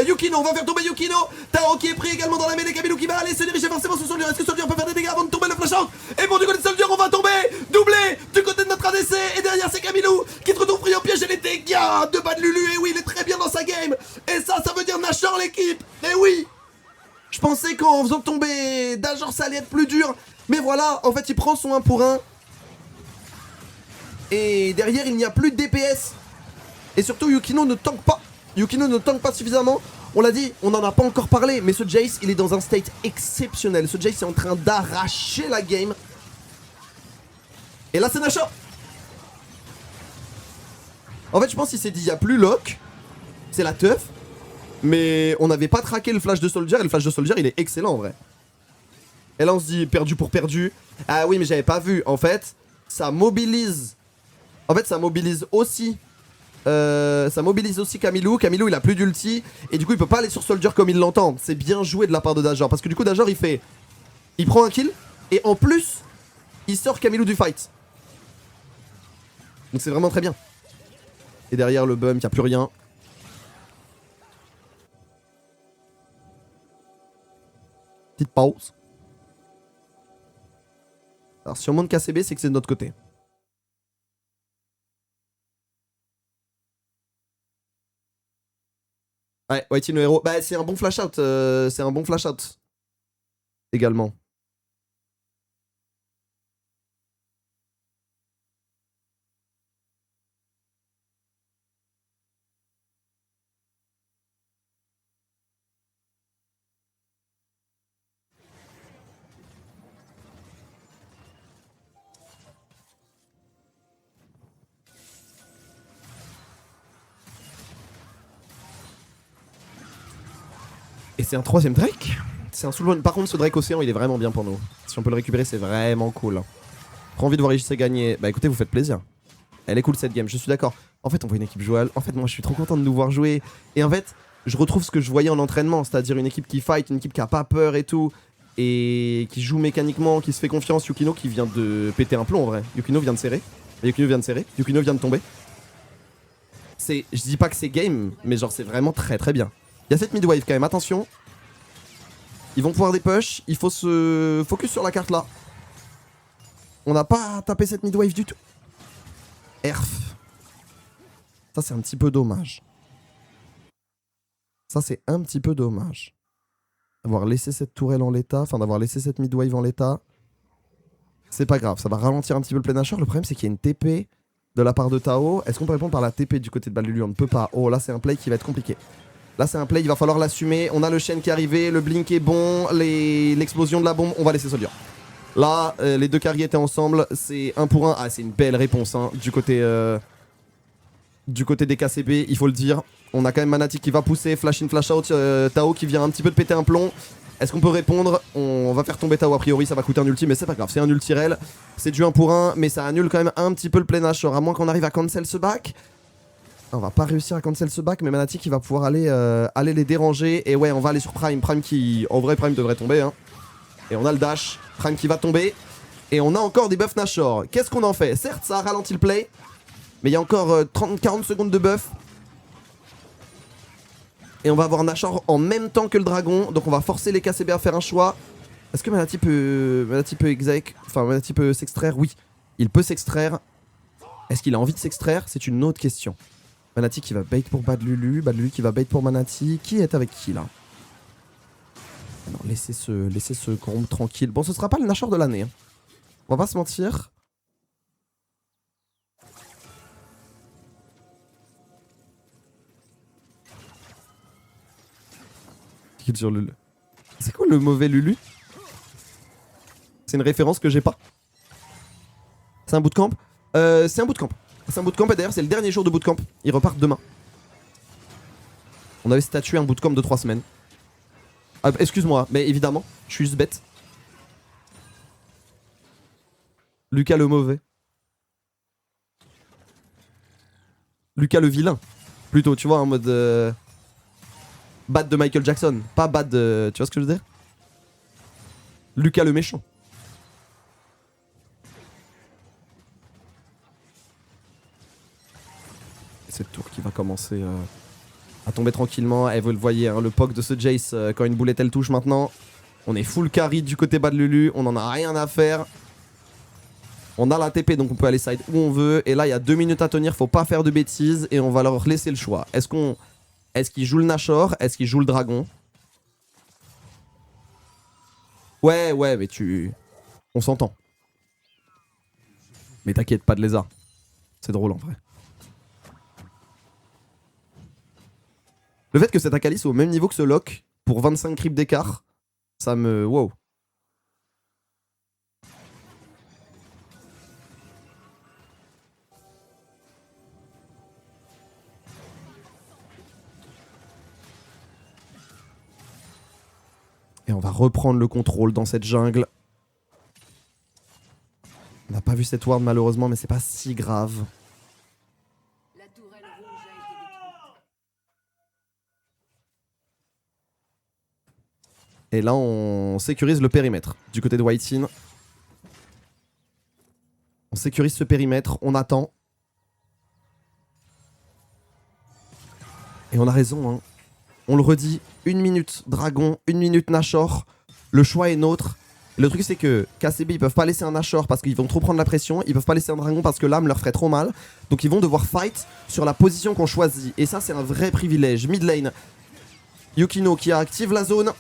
Speaker 1: Yukino? On va faire tomber Yukino. Tao qui est pris également dans la mêlée. Camilo qui va aller se diriger forcément sur Soldier. Est-ce que Soldier peut faire des dégâts avant de tomber le flash out? Et bon du côté de Soldier on va tomber doublé du côté de notre ADC. Et derrière c'est Camilo qui se retrouve pris au piège et les dégâts de Bad Lulu. Et oui il est très bien dans sa game. Et ça veut dire Nashor l'équipe. Et oui, je pensais qu'en faisant tomber Dajor ça allait être plus dur. Mais voilà, en fait il prend son 1 pour 1. Et derrière il n'y a plus de DPS. Et surtout Yukino ne tank pas. Yukino ne tank pas suffisamment. On l'a dit, on n'en a pas encore parlé. Mais ce Jace il est dans un state exceptionnel. Ce Jace est en train d'arracher la game. Et là c'est Nashor. En fait je pense qu'il s'est dit il n'y a plus lock. C'est la teuf. Mais on n'avait pas traqué le flash de Soldier. Et le flash de Soldier il est excellent en vrai. Et là on se dit perdu pour perdu. Ah oui mais j'avais pas vu. En fait ça mobilise. En fait ça mobilise aussi Ça mobilise aussi Camilou. Camilou il a plus d'ulti. Et du coup il peut pas aller sur Soldier comme il l'entend. C'est bien joué de la part de Dajor. Parce que du coup Dajor il prend un kill. Et en plus il sort Camilou du fight. Donc c'est vraiment très bien. Et derrière le bump, il n'y a plus rien. Petite pause. Alors si on monte KCB, c'est que c'est de notre côté. Ouais, Whitey le héros. Bah c'est un bon flash out. C'est un bon flash out. Également. Et c'est un troisième Drake. C'est un soulevant. Par contre, ce Drake océan, il est vraiment bien pour nous. Si on peut le récupérer, c'est vraiment cool. Trop envie de voir IGC gagner. Bah écoutez, vous faites plaisir. Elle est cool cette game, je suis d'accord. En fait, on voit une équipe jouable. En fait, moi, je suis trop content de nous voir jouer. Et en fait, je retrouve ce que je voyais en entraînement, c'est-à-dire une équipe qui fight, une équipe qui a pas peur et tout, et qui joue mécaniquement, qui se fait confiance. Yukino qui vient de péter un plomb en vrai. Yukino vient de serrer. Yukino vient de serrer. Yukino vient de tomber. Je dis pas que c'est game, mais genre c'est vraiment très très bien. Il y a cette midwave quand même, attention. Ils vont pouvoir des push, il faut se focus sur la carte là. On n'a pas tapé cette midwave du tout. Erf. Ça c'est un petit peu dommage. Ça c'est un petit peu dommage. D'avoir laissé cette tourelle en l'état, enfin d'avoir laissé cette midwave en l'état. C'est pas grave, ça va ralentir un petit peu le plenasher. Le problème c'est qu'il y a une TP de la part de Tao. Est-ce qu'on peut répondre par la TP du côté de Balulu? On ne peut pas. Oh là c'est un play qui va être compliqué. Là c'est un play, il va falloir l'assumer. On a le Shen qui est arrivé, le blink est bon, l'explosion de la bombe, on va laisser Soldier. Là, les deux carries étaient ensemble, c'est 1 pour 1. Ah, c'est une belle réponse hein, du côté des KCB, il faut le dire. On a quand même Manati qui va pousser, flash in, flash out, Tao qui vient un petit peu de péter un plomb. Est-ce qu'on peut répondre? On va faire tomber Tao a priori, ça va coûter un ulti, mais c'est pas grave, c'est un ulti rel. C'est du 1 pour 1, mais ça annule quand même un petit peu le plenasher, à moins qu'on arrive à cancel ce back. On va pas réussir à cancel ce back, mais Manati qui va pouvoir aller les déranger. Et ouais, on va aller sur Prime. Prime qui, en vrai, Prime devrait tomber. Hein. Et on a le dash. Prime qui va tomber. Et on a encore des buffs Nashor. Qu'est-ce qu'on en fait? Certes, ça a ralenti le play. Mais il y a encore 30-40 secondes de buff. Et on va avoir Nashor en même temps que le dragon. Donc on va forcer les KCB à faire un choix. Est-ce que Manati peut exec? Enfin, Manati peut s'extraire? Oui. Il peut s'extraire. Est-ce qu'il a envie de s'extraire? C'est une autre question. Manati qui va bait pour Bad Lulu qui va bait pour Manati. Qui est avec qui là? Non, laissez ce combe tranquille. Bon, ce sera pas le Nashor de l'année. Hein. On va pas se mentir. Sur Lulu. C'est quoi le mauvais Lulu? C'est une référence que j'ai pas. C'est un bootcamp. C'est un bootcamp. C'est un bootcamp et d'ailleurs c'est le dernier jour de bootcamp. Ils repartent demain. On avait statué un bootcamp de 3 semaines. Ah, excuse-moi, mais évidemment, je suis juste bête. Lucas le mauvais. Lucas le vilain. Plutôt, tu vois, en mode... bad de Michael Jackson. Pas bad de... Tu vois ce que je veux dire? Lucas le méchant. Cette tour qui va commencer à tomber tranquillement. Et vous le voyez, hein, le poke de ce Jace, quand une boulette elle touche maintenant. On est full carry du côté bas de Lulu. On en a rien à faire. On a la TP donc on peut aller side où on veut. Et là il y a 2 minutes à tenir, faut pas faire de bêtises. Et on va leur laisser le choix. Est-ce qu'ils jouent le Nashor? Est-ce qu'ils jouent le dragon? Ouais, mais on s'entend. Mais t'inquiète, pas de lézard. C'est drôle en vrai. Le fait que cet Akali soit au même niveau que ce lock, pour 25 creeps d'écart, ça me... Wow. Et on va reprendre le contrôle dans cette jungle. On n'a pas vu cette ward malheureusement, mais c'est pas si grave. Et là, on sécurise le périmètre du côté de White-In. On sécurise ce périmètre, on attend. Et on a raison, hein. On le redit, 1 minute Dragon, 1 minute Nashor. Le choix est nôtre. Le truc c'est que KCB ils peuvent pas laisser un Nashor parce qu'ils vont trop prendre la pression. Ils peuvent pas laisser un Dragon parce que l'âme leur ferait trop mal. Donc ils vont devoir fight sur la position qu'on choisit. Et ça c'est un vrai privilège. Mid lane, Yukino qui active la zone.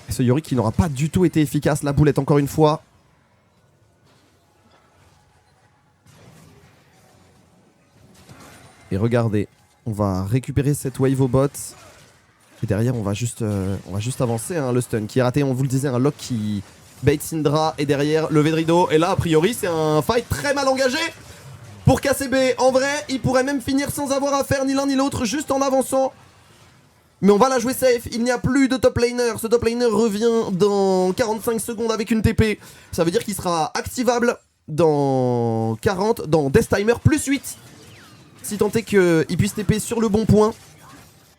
Speaker 1: Et ce Yorick qui n'aura pas du tout été efficace. La boulette encore une fois. Et regardez, on va récupérer cette wave au bot. Et derrière, on va juste avancer. Hein, le stun qui est raté, on vous le disait, un lock qui bait Syndra. Et derrière, levé de rideau. Et là, a priori, c'est un fight très mal engagé pour KCB. En vrai, il pourrait même finir sans avoir à faire ni l'un ni l'autre, juste en avançant. Mais on va la jouer safe, il n'y a plus de top laner. Ce top laner revient dans 45 secondes avec une TP. Ça veut dire qu'il sera activable dans 40, dans Death Timer plus 8. Si tant est qu'il puisse TP sur le bon point.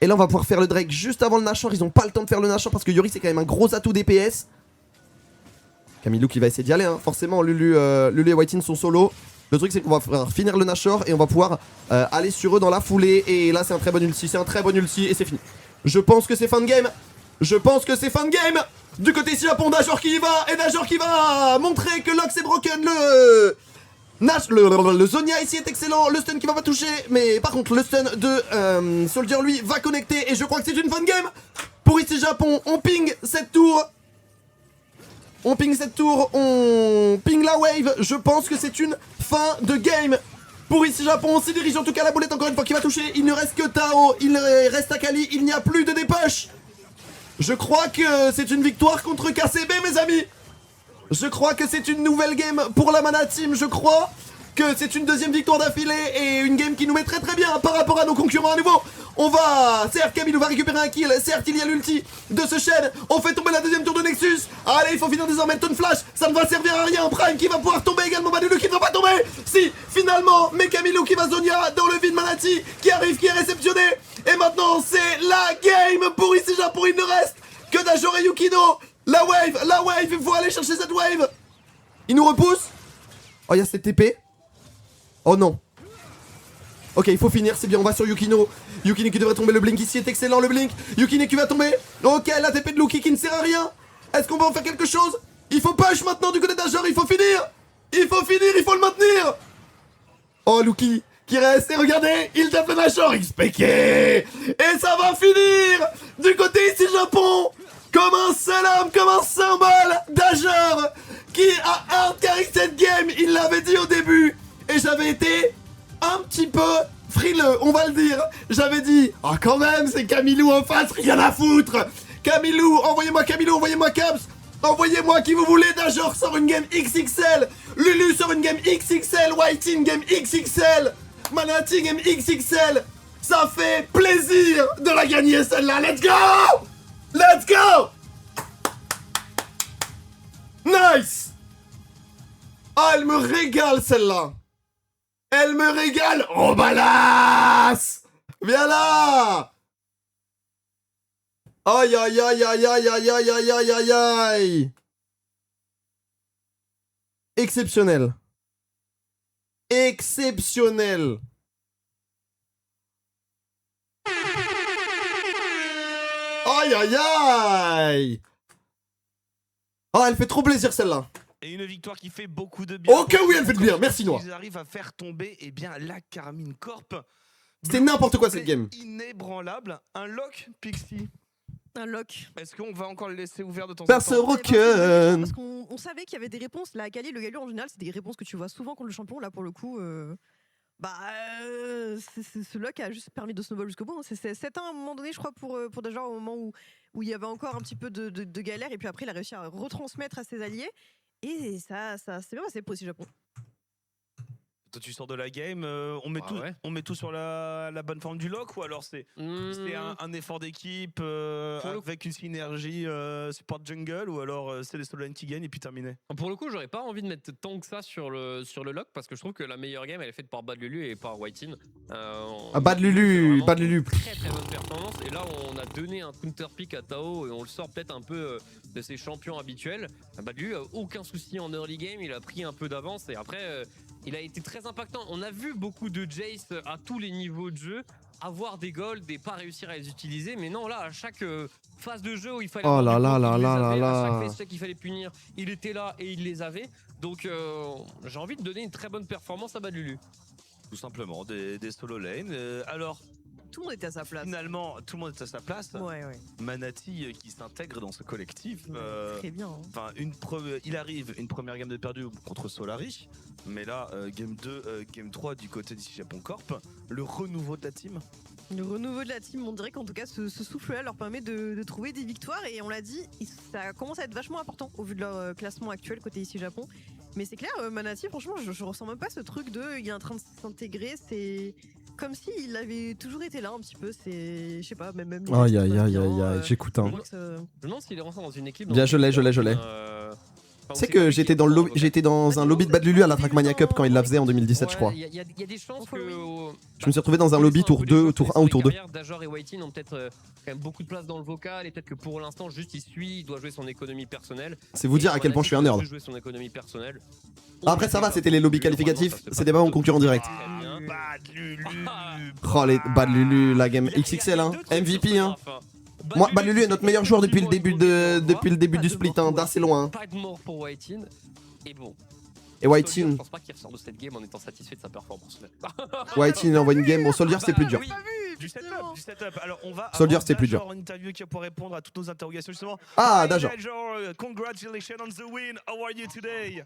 Speaker 1: Et là on va pouvoir faire le Drake juste avant le Nashor. Ils n'ont pas le temps de faire le Nashor parce que Yorick c'est quand même un gros atout DPS. Camillou qui va essayer d'y aller, hein. Forcément Lulu et White-In sont solo. Le truc c'est qu'on va pouvoir finir le Nashor et on va pouvoir aller sur eux dans la foulée. Et là c'est un très bon ulti, et c'est fini. Je pense que c'est fin de game. Du côté ici Japon, Nashor qui y va. Et Nashor qui va montrer que Lox est broken. Le Zonia ici est excellent, le stun qui va pas toucher, mais par contre le stun de Soldier lui va connecter et je crois que c'est une fin de game pour ici Japon. On ping cette tour, on ping la wave, je pense que c'est une fin de game pour ici Japon. On s'y dirige en tout cas, la boulette encore une fois qui va toucher, il ne reste que Tao, il reste Akali, il n'y a plus de dépush. Je crois que c'est une victoire contre KCB mes amis. Je crois que c'est une nouvelle game pour la Mana Team. Je crois que c'est une deuxième victoire d'affilée et une game qui nous met très très bien par rapport à nos concurrents à nouveau. On va... Certes, Camille va récupérer un kill. Certes, il y a l'ulti de ce Shen. On fait tomber la deuxième tour de Nexus. Allez, il faut finir désormais le Tone Flash. Ça ne va servir à rien. Prime qui va pouvoir tomber également. Manulu qui ne va pas tomber. Si, finalement, mais Camilo qui va Zonia dans le vide. Manati qui arrive, qui est réceptionné. Et maintenant, c'est la game pour ici Japon. Il ne reste que Dajor et Yukino. La wave, il faut aller chercher cette wave. Il nous repousse. Oh, il y a cette TP. Oh non. Ok, il faut finir, c'est bien, on va sur Yukino. Yukino qui devrait tomber, le blink ici est excellent, le blink. Yukino qui va tomber. Ok, la TP de Luki qui ne sert à rien. Est-ce qu'on va en faire quelque chose? Il faut push maintenant du côté d'Ajor, il faut finir. Il faut le maintenir. Oh, Luki qui reste, et regardez, il tape le Nashor XPK. Et ça va finir du côté ici Japon. Comme un seul homme, comme un symbole d'Ajor qui a hardcarry cette game, il l'avait dit au début. Et j'avais été un petit peu frileux, on va le dire. J'avais dit, ah quand même, c'est Camillou en face, rien à foutre. Camillou, envoyez-moi Caps. Envoyez-moi qui vous voulez, d'Ajor sort une game XXL. Lulu sort une game XXL, White-In game XXL. Manati game XXL. Ça fait plaisir de la gagner celle-là, let's go. Let's go! Nice! Ah, elle me régale celle-là! Elle me régale! Oh balasse! Viens là! Aïe aïe aïe aïe aïe aïe aïe aïe aïe aïe aïe! Exceptionnel! Exceptionnel! Aïe aïe aïe! Oh, elle fait trop plaisir celle-là.
Speaker 3: Et une victoire qui fait beaucoup de bien.
Speaker 1: Ok, oui, elle fait de bien, merci Noir.
Speaker 3: Ils arrivent à faire tomber la Carmine Corp.
Speaker 1: C'était n'importe quoi cette game.
Speaker 3: Inébranlable. Un lock, Pixie.
Speaker 4: Un lock.
Speaker 3: Est-ce qu'on va encore le laisser ouvert de temps en
Speaker 1: Parce
Speaker 3: temps?
Speaker 1: Rocken.
Speaker 4: Parce qu'on savait qu'il y avait des réponses. La Kali, le Galio en général, c'est des réponses que tu vois souvent contre le champion. Là, pour le coup, ce lock a juste permis de snowball jusqu'au bout. C'était à un moment donné, je crois, pour déjà au moment où il y avait encore un petit peu de galère. Et puis après, il a réussi à retransmettre à ses alliés. Et ça c'est bien passé pour aussi Japon.
Speaker 3: Toi, tu sors de la game, on met
Speaker 5: Bah
Speaker 3: tout,
Speaker 5: ouais.
Speaker 3: on met tout sur la bonne forme du lock ou alors c'est un effort d'équipe
Speaker 5: Pour le-
Speaker 3: avec une synergie support jungle ou alors c'est les solo lane qui gagnent et puis terminé.
Speaker 5: Pour le coup, j'aurais pas envie de mettre tant que ça sur le lock parce que je trouve que la meilleure game elle est faite par Bad Lulu et par Whitein.
Speaker 1: Ah, Bad Lulu, Bad Lulu.
Speaker 5: Très très bonne performance et là on a donné un counter pick à Tao et on le sort peut-être un peu de ses champions habituels. Bad Lulu a aucun souci en early game, il a pris un peu d'avance et après il a été très impactant. On a vu beaucoup de Jace à tous les niveaux de jeu avoir des golds et pas réussir à les utiliser, mais non là à chaque phase de jeu où il fallait
Speaker 1: Oh
Speaker 5: avoir
Speaker 1: là
Speaker 5: du
Speaker 1: là
Speaker 5: compte, il
Speaker 1: là
Speaker 5: les
Speaker 1: là
Speaker 5: avait.
Speaker 1: là
Speaker 5: À chaque
Speaker 1: là.
Speaker 5: face check qu'il fallait punir, il était là et il les avait. Donc j'ai envie de donner une très bonne performance à Bad Lulu.
Speaker 3: Tout simplement, des solo lane. Alors,
Speaker 4: Tout le monde était à sa place.
Speaker 3: finalement, tout le monde est à sa place.
Speaker 4: Ouais.
Speaker 3: Manati qui s'intègre dans ce collectif.
Speaker 4: Très bien. Hein.
Speaker 3: Enfin, il arrive, une première game de perdu contre Solari, mais là, game 2, game 3 du côté d'ici Japon Corp, le renouveau de la team.
Speaker 4: Le renouveau de la team, on dirait qu'en tout cas ce souffle-là leur permet de trouver des victoires et on l'a dit, ça commence à être vachement important au vu de leur classement actuel côté ici Japon. Mais c'est clair, Manati, franchement, je ressens même pas ce truc de il est en train de s'intégrer, c'est comme s'il avait toujours été là un petit peu, c'est, je sais pas, même.
Speaker 1: Aïe aïe aïe aïe aïe, j'écoute hein.
Speaker 5: Je me demande s'il est rentré dans une équipe.
Speaker 1: Bien, je l'ai. Tu sais que j'étais dans un lobby de Bad Lulu à la Trackmania Cup quand il la faisait en 2017, je crois.
Speaker 5: Il y a des chances que.
Speaker 1: Je me suis retrouvé dans un lobby tour 2, tour 1 ou tour 2.
Speaker 5: Dajor et Whitein ont peut-être quand même beaucoup de place dans le vocal et peut-être que pour l'instant, juste il suit, il doit jouer son économie personnelle.
Speaker 1: C'est vous dire à quel point je suis un nerd.
Speaker 5: Jouer son économie personnelle.
Speaker 1: Après, ça va, c'était les lobbies qualificatifs. C'était pas mon concurrent direct.
Speaker 3: Bad Lulu.
Speaker 1: Oh, les Bad Lulu, la game XXL, hein. MVP, hein. Moi, Bad Lulu est notre meilleur joueur depuis le début du split, hein, d'assez loin.
Speaker 5: Pas de mort pour Whitein. Et bon.
Speaker 1: Et Whitein,
Speaker 5: Je pense pas qu'il ressort de cette game en étant satisfait de sa performance.
Speaker 1: Whitein envoie une game. Bon, Soldier, c'était plus dur.
Speaker 3: Oui, du setup. Alors on va
Speaker 1: Soldier,
Speaker 3: avoir
Speaker 1: c'était plus dur.
Speaker 3: Dajor en interview qui pourra répondre à toutes nos interrogations justement.
Speaker 1: Ah,
Speaker 3: Hi,
Speaker 1: Dajor.
Speaker 3: Congratulations on the win. How are you today?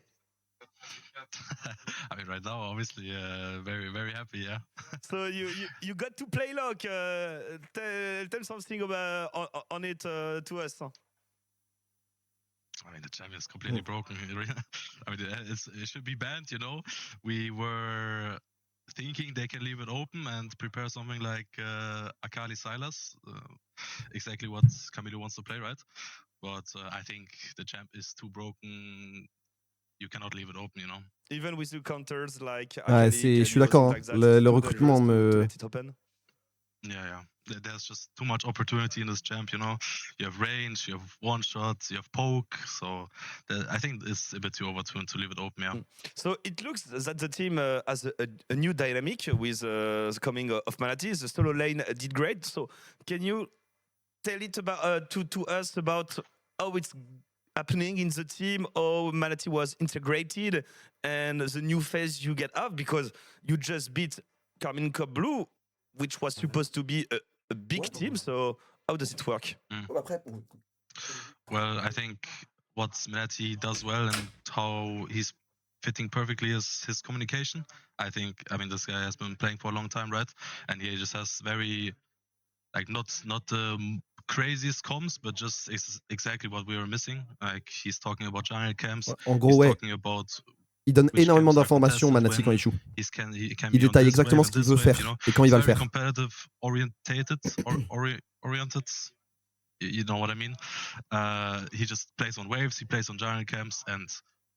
Speaker 6: I mean, right now, obviously, very, very happy, yeah.
Speaker 3: So you got to play lock. Tell something about on it to us.
Speaker 6: I mean, the champion is completely broken. I mean, it should be banned, you know. We were thinking they can leave it open and prepare something like Akali Silas, exactly what Camilo wants to play, right? But I think the champ is too broken. You cannot leave it open, you know.
Speaker 3: Even with the counters like.
Speaker 1: Ouais, je suis d'accord. Hein. Le recrutement me.
Speaker 6: Yeah. There's just too much opportunity in this champ, you know. You have range, you have one shots, you have poke. So I think it's a bit too overtuned to leave it open, yeah.
Speaker 3: So it looks that the team has a new dynamic with the coming of Manati. The solo lane did great. So can you tell it about to us about how it's happening in the team, how Manati was integrated, and the new phase you get up because you just beat Carmine Cup Blue, which was supposed to be a big team. So how does it work?
Speaker 6: Well, I think what Manati does well and how he's fitting perfectly is his communication. I mean, this guy has been playing for a long time, right? And he just has very, like, not the craziest comms, but just exactly what we were missing. Like, he's talking about jungle camps.
Speaker 1: En gros, ouais. Il donne énormément d'informations, Manati, quand il joue. Il détaille exactement ce qu'il veut faire et quand il va le faire.
Speaker 6: Competitive oriented, you know what I mean? He just plays on waves, he plays on jungle camps, and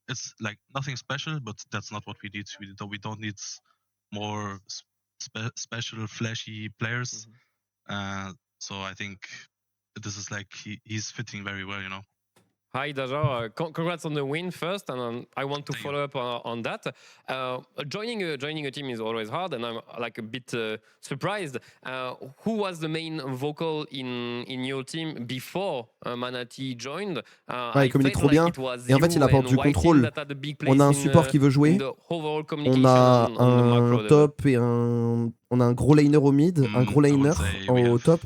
Speaker 6: it's like nothing special, but that's not what we need. We don't need more special, flashy players. So I think this is like he's fitting very well, you know.
Speaker 5: Hi Dajor, congrats on the win first, and I want to
Speaker 6: Thank
Speaker 5: follow up on that. Joining a team is always hard, and I'm like a bit surprised. Who was the main vocal in your team before Manati joined?
Speaker 1: Il communique trop bien, et en fait il apporte du contrôle. On a un support qui veut jouer, on a un top et on a un gros laner au mid, un gros laner au top.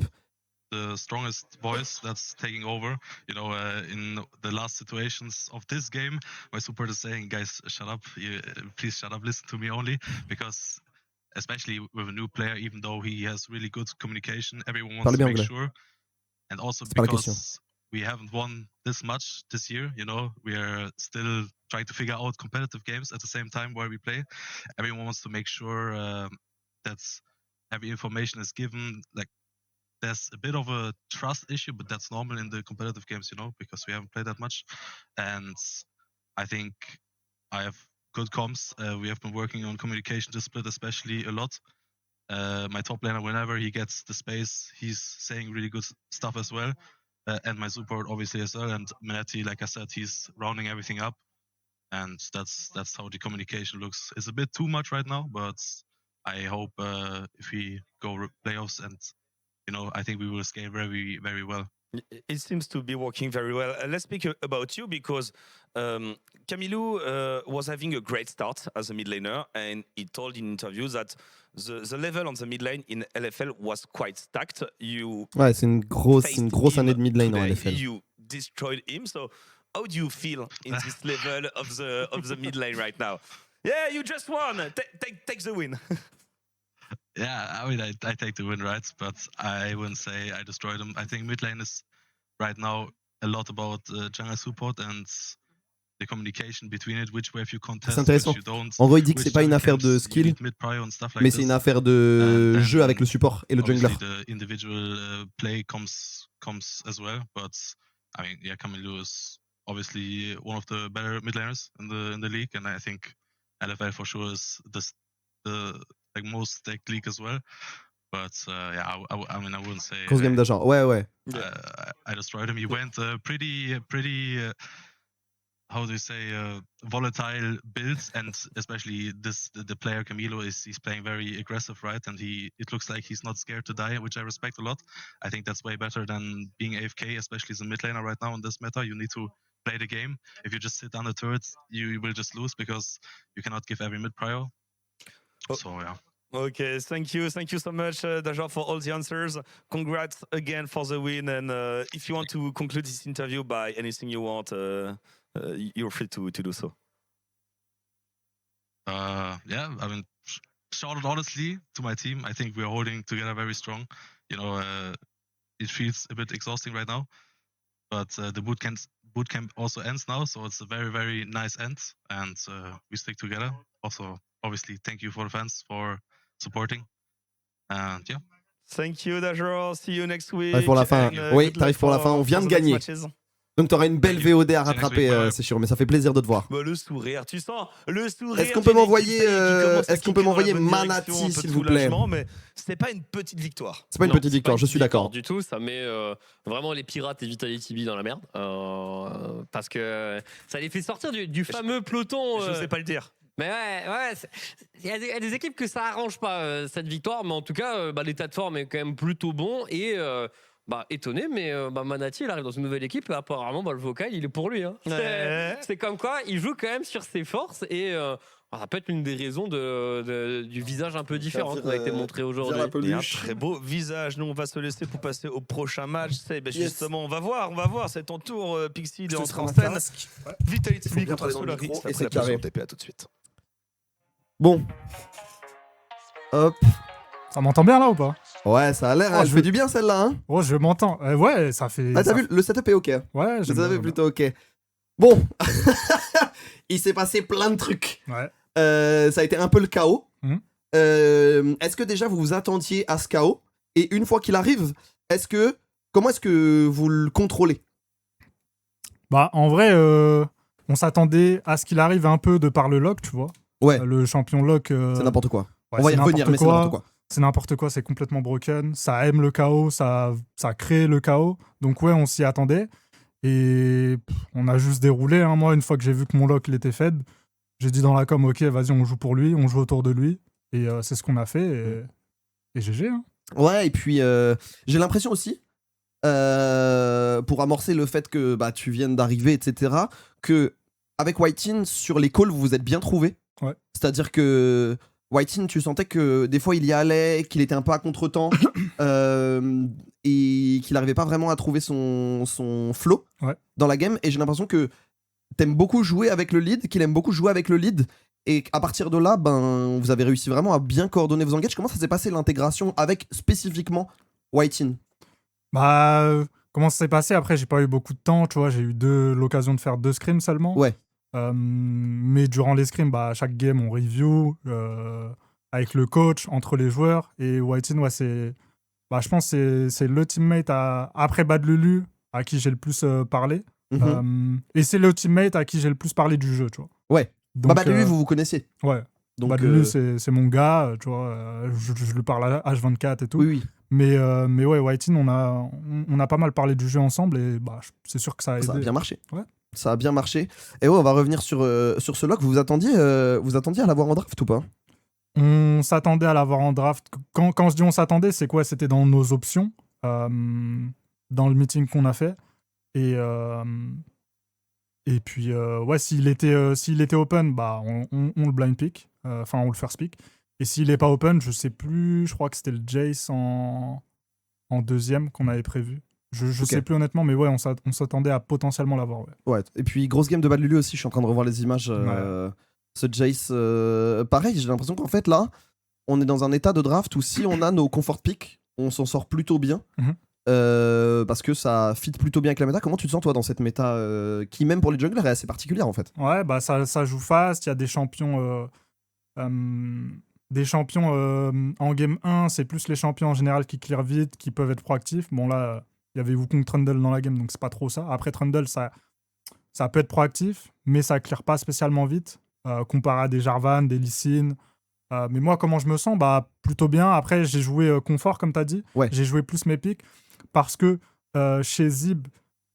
Speaker 6: The strongest voice that's taking over, you know, in the last situations of this game, my support is saying, guys, shut up, please shut up, listen to me only, because especially with a new player, even though he has really good communication, everyone wants to make sure, and also because we haven't won this much this year. You know, we are still trying to figure out competitive games at the same time where we play. Everyone wants to make sure that every information is given. Like, there's a bit of a trust issue, but that's normal in the competitive games, you know, because we haven't played that much. And I think I have good comms. We have been working on communication to split especially a lot. My top laner, whenever he gets the space, he's saying really good stuff as well. And my support obviously as well. And Manetti, like I said, he's rounding everything up. And that's how the communication looks. It's a bit too much right now, but I hope if we go playoffs, and you know, I think we will scale very, very well.
Speaker 3: It seems to be working very well. Let's speak about you, because Camilo was having a great start as a mid laner, and he told in interviews that the level on the mid lane in LFL was quite stacked.
Speaker 1: Ouais, c'est une grosse année de mid lane en
Speaker 3: today,
Speaker 1: LFL.
Speaker 3: You destroyed him. So how do you feel in this level of the mid lane right now? Yeah, you just won. Take the win.
Speaker 6: Yeah, I mean, I take the win, right? But I wouldn't say I destroyed him. I think mid lane is right now a lot about jungle support and the communication between it, which wave you contest,
Speaker 1: C'est intéressant.
Speaker 6: which you don't.
Speaker 1: En gros, il dit que
Speaker 6: which
Speaker 1: c'est pas une
Speaker 6: jungle
Speaker 1: affaire de
Speaker 6: camps you
Speaker 1: skill,
Speaker 6: need mid-prio and stuff like
Speaker 1: mais
Speaker 6: this.
Speaker 1: c'est une affaire de
Speaker 6: And
Speaker 1: jeu avec le support et le jungler.
Speaker 6: Obviously, the individual play comes as well, but I mean, yeah, Camilo is obviously one of the better mid laners in the league, and I think LFL for sure is the like most stacked league as well. But yeah, I mean, I wouldn't say
Speaker 1: Grosse game d'agent. Ouais.
Speaker 6: I destroyed him. He went pretty how do you say, volatile builds, and especially the player Camilo he's playing very aggressive, right? And it looks like he's not scared to die, which I respect a lot. I think that's way better than being AFK, especially as a mid laner right now in this meta. You need to play the game. If you just sit on the turrets, you will just lose because you cannot give every mid prio. So yeah.
Speaker 3: Okay, thank you so much, Dajar, for all the answers. Congrats again for the win, and if you want to conclude this interview by anything you want, you're free to do so.
Speaker 6: Yeah, I mean, shout out honestly to my team. I think we're holding together very strong. You know, it feels a bit exhausting right now, but the bootcamp also ends now, so it's a very, very nice end, and we stick together. Also, obviously, thank you for the fans for supporting, and yeah.
Speaker 3: Thank you, Dajar. See you next week.
Speaker 1: T'arrives pour la fin.
Speaker 3: and,
Speaker 1: Oui,
Speaker 3: good luck
Speaker 1: t'arrives pour la fin. On vient de
Speaker 3: for the next
Speaker 1: gagner.
Speaker 3: matches.
Speaker 1: Donc t'auras une belle VOD à
Speaker 6: Next week,
Speaker 1: rattraper,
Speaker 6: ouais.
Speaker 1: c'est sûr, mais ça fait plaisir de te voir.
Speaker 3: Bah, le sourire, tu sens le sourire.
Speaker 1: Est-ce qu'on peut
Speaker 3: d'une
Speaker 1: m'envoyer,
Speaker 3: équipe qui commence à
Speaker 1: est-ce qu'on peut
Speaker 3: cliquer dans la
Speaker 1: m'envoyer
Speaker 3: bonne
Speaker 1: Manati,
Speaker 3: direction, un peu
Speaker 1: s'il
Speaker 3: de
Speaker 1: vous plaît?
Speaker 3: soulagement, mais c'est pas une petite victoire.
Speaker 1: C'est pas une
Speaker 5: Non,
Speaker 1: petite
Speaker 5: c'est
Speaker 1: victoire,
Speaker 5: pas
Speaker 1: je
Speaker 5: une
Speaker 1: suis
Speaker 5: victoire
Speaker 1: d'accord.
Speaker 5: du tout. Ça met vraiment les pirates et Vitality B dans la merde. Parce que ça les fait sortir du fameux peloton.
Speaker 3: Je sais pas le dire.
Speaker 5: Mais ouais, il y a des équipes que ça arrange pas cette victoire, mais en tout cas, l'état de forme est quand même plutôt bon et étonné, mais Manati il arrive dans une nouvelle équipe et apparemment le vocal il est pour lui. Hein.
Speaker 3: Ouais.
Speaker 5: C'est comme quoi il joue quand même sur ses forces et ça peut être une des raisons du visage un peu différent qui a été montré aujourd'hui.
Speaker 3: Et un très beau visage. Nous, on va se laisser pour passer au prochain match. Justement, on va voir. C'est ton tour, Pixie, de entrer en scène. Vitality
Speaker 1: Faut bien
Speaker 3: contre
Speaker 1: parler dans le
Speaker 3: Solari.
Speaker 1: micro,
Speaker 3: Ça
Speaker 1: et
Speaker 3: fait
Speaker 1: c'est
Speaker 3: la place
Speaker 1: carré.
Speaker 3: au TP, à tout de suite.
Speaker 1: Bon. Hop.
Speaker 7: Ça m'entend bien là ou pas?
Speaker 1: Ouais, ça a l'air, elle fait du bien celle-là, hein.
Speaker 7: Oh, je m'entends. Ouais, ça fait.
Speaker 1: Ah, t'as
Speaker 7: ça
Speaker 1: vu, le setup est ok.
Speaker 7: Ouais,
Speaker 1: Le
Speaker 7: j'aime
Speaker 1: setup
Speaker 7: bien,
Speaker 1: est plutôt ok. Bon. Il s'est passé plein de trucs.
Speaker 7: Ouais.
Speaker 1: Ça a été un peu le chaos.
Speaker 7: Mhm.
Speaker 1: Est-ce que déjà vous vous attendiez à ce chaos? Et une fois qu'il arrive, comment est-ce que vous le contrôlez?
Speaker 7: Bah, en vrai, on s'attendait à ce qu'il arrive un peu de par le lock, tu vois.
Speaker 1: Ouais.
Speaker 7: Le champion lock.
Speaker 1: C'est n'importe quoi.
Speaker 7: Ouais,
Speaker 1: On va y
Speaker 7: c'est
Speaker 1: revenir, mais c'est n'importe quoi.
Speaker 7: C'est n'importe quoi, c'est complètement broken. Ça aime le chaos, ça crée le chaos. Donc, ouais, on s'y attendait. Et on a juste déroulé. Hein. Moi, une fois que j'ai vu que mon lock il était fed, j'ai dit dans la com, ok, vas-y, on joue pour lui, on joue autour de lui. Et c'est ce qu'on a fait. Et GG. Hein.
Speaker 1: Ouais, et puis j'ai l'impression aussi, pour amorcer le fait que tu viennes d'arriver, etc., que avec Whitin, sur les calls, vous vous êtes bien trouvés.
Speaker 7: Ouais.
Speaker 1: C'est-à-dire que Whitin, tu sentais que des fois il y allait, qu'il était un peu à contre-temps et qu'il n'arrivait pas vraiment à trouver son flow dans la game. Et j'ai l'impression que t'aimes beaucoup jouer avec le lead, qu'il aime beaucoup jouer avec le lead. Et à partir de là, vous avez réussi vraiment à bien coordonner vos engages. Comment ça s'est passé l'intégration avec spécifiquement Whitin?
Speaker 7: Bah, comment ça s'est passé. Après, j'ai pas eu beaucoup de temps, tu vois. J'ai eu l'occasion de faire 2 scrims seulement.
Speaker 1: Ouais.
Speaker 7: Mais durant les scrims, à chaque game, on review avec le coach, entre les joueurs. Et Whitin, ouais, je pense que c'est le teammate après Bad Lulu à qui j'ai le plus parlé. Et c'est le teammate à qui j'ai le plus parlé du jeu, tu vois.
Speaker 1: Ouais.
Speaker 7: Donc,
Speaker 1: Bad Lulu, vous connaissiez.
Speaker 7: Ouais.
Speaker 1: Donc,
Speaker 7: Bad Lulu, c'est mon gars, tu vois. Je lui parle à H24 et tout.
Speaker 1: Oui.
Speaker 7: Mais ouais, Whitin, on a pas mal parlé du jeu ensemble et c'est sûr que ça a aidé.
Speaker 1: Ça a bien marché.
Speaker 7: Ouais.
Speaker 1: Ça a bien marché. Et ouais, on va revenir sur ce lock. Vous attendiez à l'avoir en draft ou pas?
Speaker 7: On s'attendait à l'avoir en draft. Quand je dis on s'attendait, c'est quoi? C'était dans nos options, dans le meeting qu'on a fait. Et puis, ouais, s'il était open, on le blind pick. Enfin, on le first pick. Et s'il est pas open, je sais plus, je crois que c'était le Jace en deuxième qu'on avait prévu. Je sais plus honnêtement, mais ouais, on s'attendait à potentiellement l'avoir.
Speaker 1: Ouais. Et puis, grosse game de Bad Lulu aussi, je suis en train de revoir les images. Ce Jace, pareil, j'ai l'impression qu'en fait, là, on est dans un état de draft où si on a nos comfort picks, on s'en sort plutôt bien. Parce que ça fit plutôt bien avec la méta. Comment tu te sens, toi, dans cette méta qui, même pour les junglers, est assez particulière, en fait?
Speaker 7: Ouais, ça joue fast. Il y a des champions... en game 1, c'est plus les champions en général qui clear vite, qui peuvent être proactifs. Bon, là, il y avait Wukong Trundle dans la game, donc c'est pas trop ça. Après, Trundle, ça peut être proactif, mais ça clear pas spécialement vite, comparé à des Jarvan, des Lee Sin. Mais moi, comment je me sens? Plutôt bien. Après, j'ai joué confort, comme tu as dit.
Speaker 1: Ouais.
Speaker 7: J'ai joué plus mes picks, parce que chez Zib,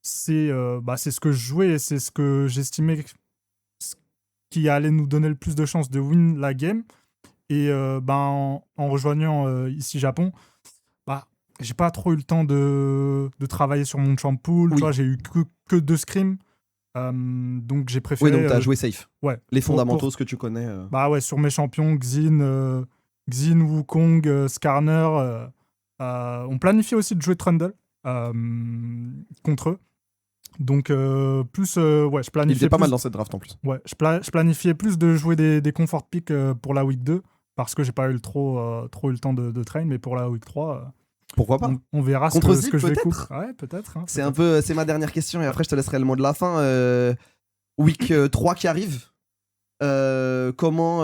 Speaker 7: c'est ce que je jouais et c'est ce que j'estimais qui allait nous donner le plus de chances de win la game. Et en rejoignant ici Japon, j'ai pas trop eu le temps de travailler sur mon champ pool.
Speaker 1: Oui.
Speaker 7: Tu vois, j'ai eu que 2 scrims. Donc j'ai préféré...
Speaker 1: Oui, donc t'as joué safe.
Speaker 7: Ouais.
Speaker 1: Les fondamentaux, ce que tu connais.
Speaker 7: Ouais, sur mes champions, Xin, Wukong, Skarner. On planifiait aussi de jouer Trundle contre eux. Donc, je planifiais.
Speaker 1: Il était pas mal dans cette draft en plus.
Speaker 7: Ouais, je planifiais plus de jouer des comfort picks pour la week 2 parce que j'ai pas eu trop eu le temps de train, mais pour la week 3.
Speaker 1: Pourquoi pas?
Speaker 7: On verra
Speaker 1: contre
Speaker 7: ce que je vais
Speaker 1: peut-être.
Speaker 7: Ouais, peut-être. Hein,
Speaker 1: c'est ma dernière question et après je te laisserai le mot de la fin. Week 3 qui arrive. Comment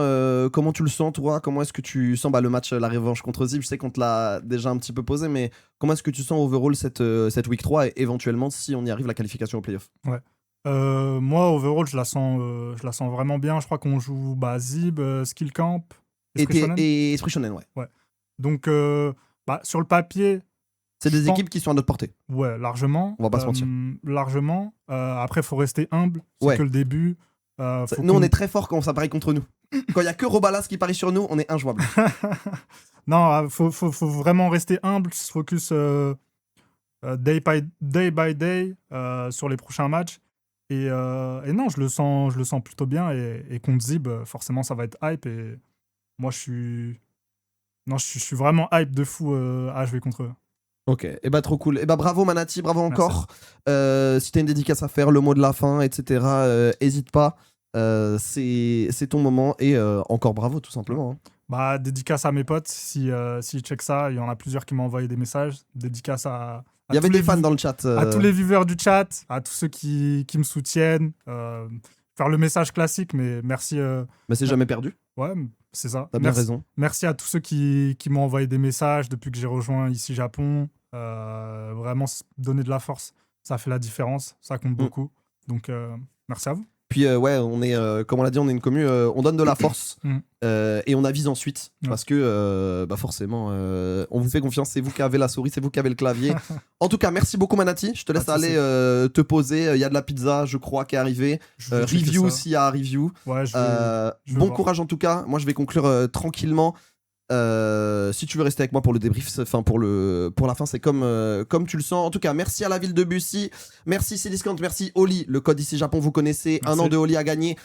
Speaker 1: tu le sens, toi? Comment est-ce que tu sens le match, la revanche contre Zib? Je sais qu'on te l'a déjà un petit peu posé, mais comment est-ce que tu sens overall cette week 3 et éventuellement, si on y arrive, la qualification au playoff?
Speaker 7: Ouais. Moi, overall, je la sens vraiment bien. Je crois qu'on joue Zib, Skill Camp
Speaker 1: et Esprit Shonen, ouais.
Speaker 7: Donc, sur le papier...
Speaker 1: C'est des équipes qui sont à notre portée.
Speaker 7: Ouais, largement.
Speaker 1: On va pas se mentir.
Speaker 7: Largement. Après, il faut rester humble. C'est
Speaker 1: Ouais.
Speaker 7: que le début.
Speaker 1: Nous, on est très fort quand ça parie contre nous. Quand il y a que Robalas qui parie sur nous, on est injouable.
Speaker 7: Non, faut vraiment rester humble, se focus day by day sur les prochains matchs. Et non, je le sens plutôt bien. Et contre Zib, forcément, ça va être hype. Et moi, je suis vraiment hype de fou à jouer contre eux.
Speaker 1: Ok, et trop cool. Et bravo Manati, bravo encore. Si t'as une dédicace à faire, le mot de la fin, etc., hésite pas. C'est ton moment et encore bravo tout simplement.
Speaker 7: Dédicace à mes potes, s'ils check ça, il y en a plusieurs qui m'ont envoyé des messages. Dédicace à
Speaker 1: il y avait des fans dans le chat.
Speaker 7: À tous les viewers du chat, à tous ceux qui me soutiennent. Faire le message classique, mais merci.
Speaker 1: Mais c'est jamais perdu.
Speaker 7: Ouais, c'est ça.
Speaker 1: T'as bien raison.
Speaker 7: Merci à tous ceux qui m'ont envoyé des messages depuis que j'ai rejoint ici Japon. Vraiment, donner de la force, ça fait la différence. Ça compte beaucoup. Donc, merci à vous.
Speaker 1: Puis on est, comme on l'a dit, on est une commu, on donne de la force et on avise ensuite parce que forcément, on vous fait confiance, c'est vous qui avez la souris, c'est vous qui avez le clavier. En tout cas, merci beaucoup Manati, je te laisse aller te poser, il y a de la pizza, je crois, qui est arrivée. Review s'il y a review.
Speaker 7: Ouais,
Speaker 1: bon courage en tout cas, moi je vais conclure tranquillement. Si tu veux rester avec moi pour le débrief, pour la fin, c'est comme tu le sens. En tout cas, merci à la ville de Bussy, merci Cdiscount, merci Oli. Le code ici Japon, vous connaissez, merci. 1 an de Oli à gagner.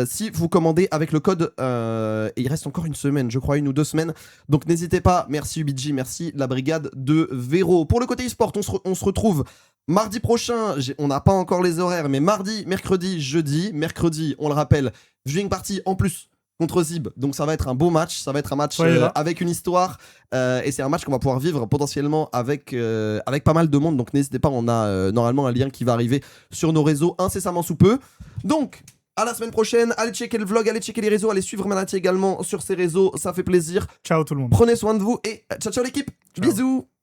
Speaker 1: Si vous commandez avec le code, et il reste encore une semaine, je crois, 1 ou 2 semaines. Donc n'hésitez pas. Merci UBG, merci la brigade de Véro. Pour le côté e-sport, on se retrouve mardi prochain. On n'a pas encore les horaires, mais mardi, mercredi, jeudi. Mercredi, on le rappelle, viewing party en plus contre Zib. Donc ça va être un beau match, ça va être un match
Speaker 7: Soyez là.
Speaker 1: avec une histoire et c'est un match qu'on va pouvoir vivre potentiellement avec pas mal de monde. Donc n'hésitez pas, on a normalement un lien qui va arriver sur nos réseaux incessamment sous peu. Donc à la semaine prochaine, allez checker le vlog, allez checker les réseaux, allez suivre Manati également sur ses réseaux, ça fait plaisir.
Speaker 7: Ciao tout le monde.
Speaker 1: Prenez soin de vous et ciao ciao l'équipe.
Speaker 7: Ciao.
Speaker 1: Bisous.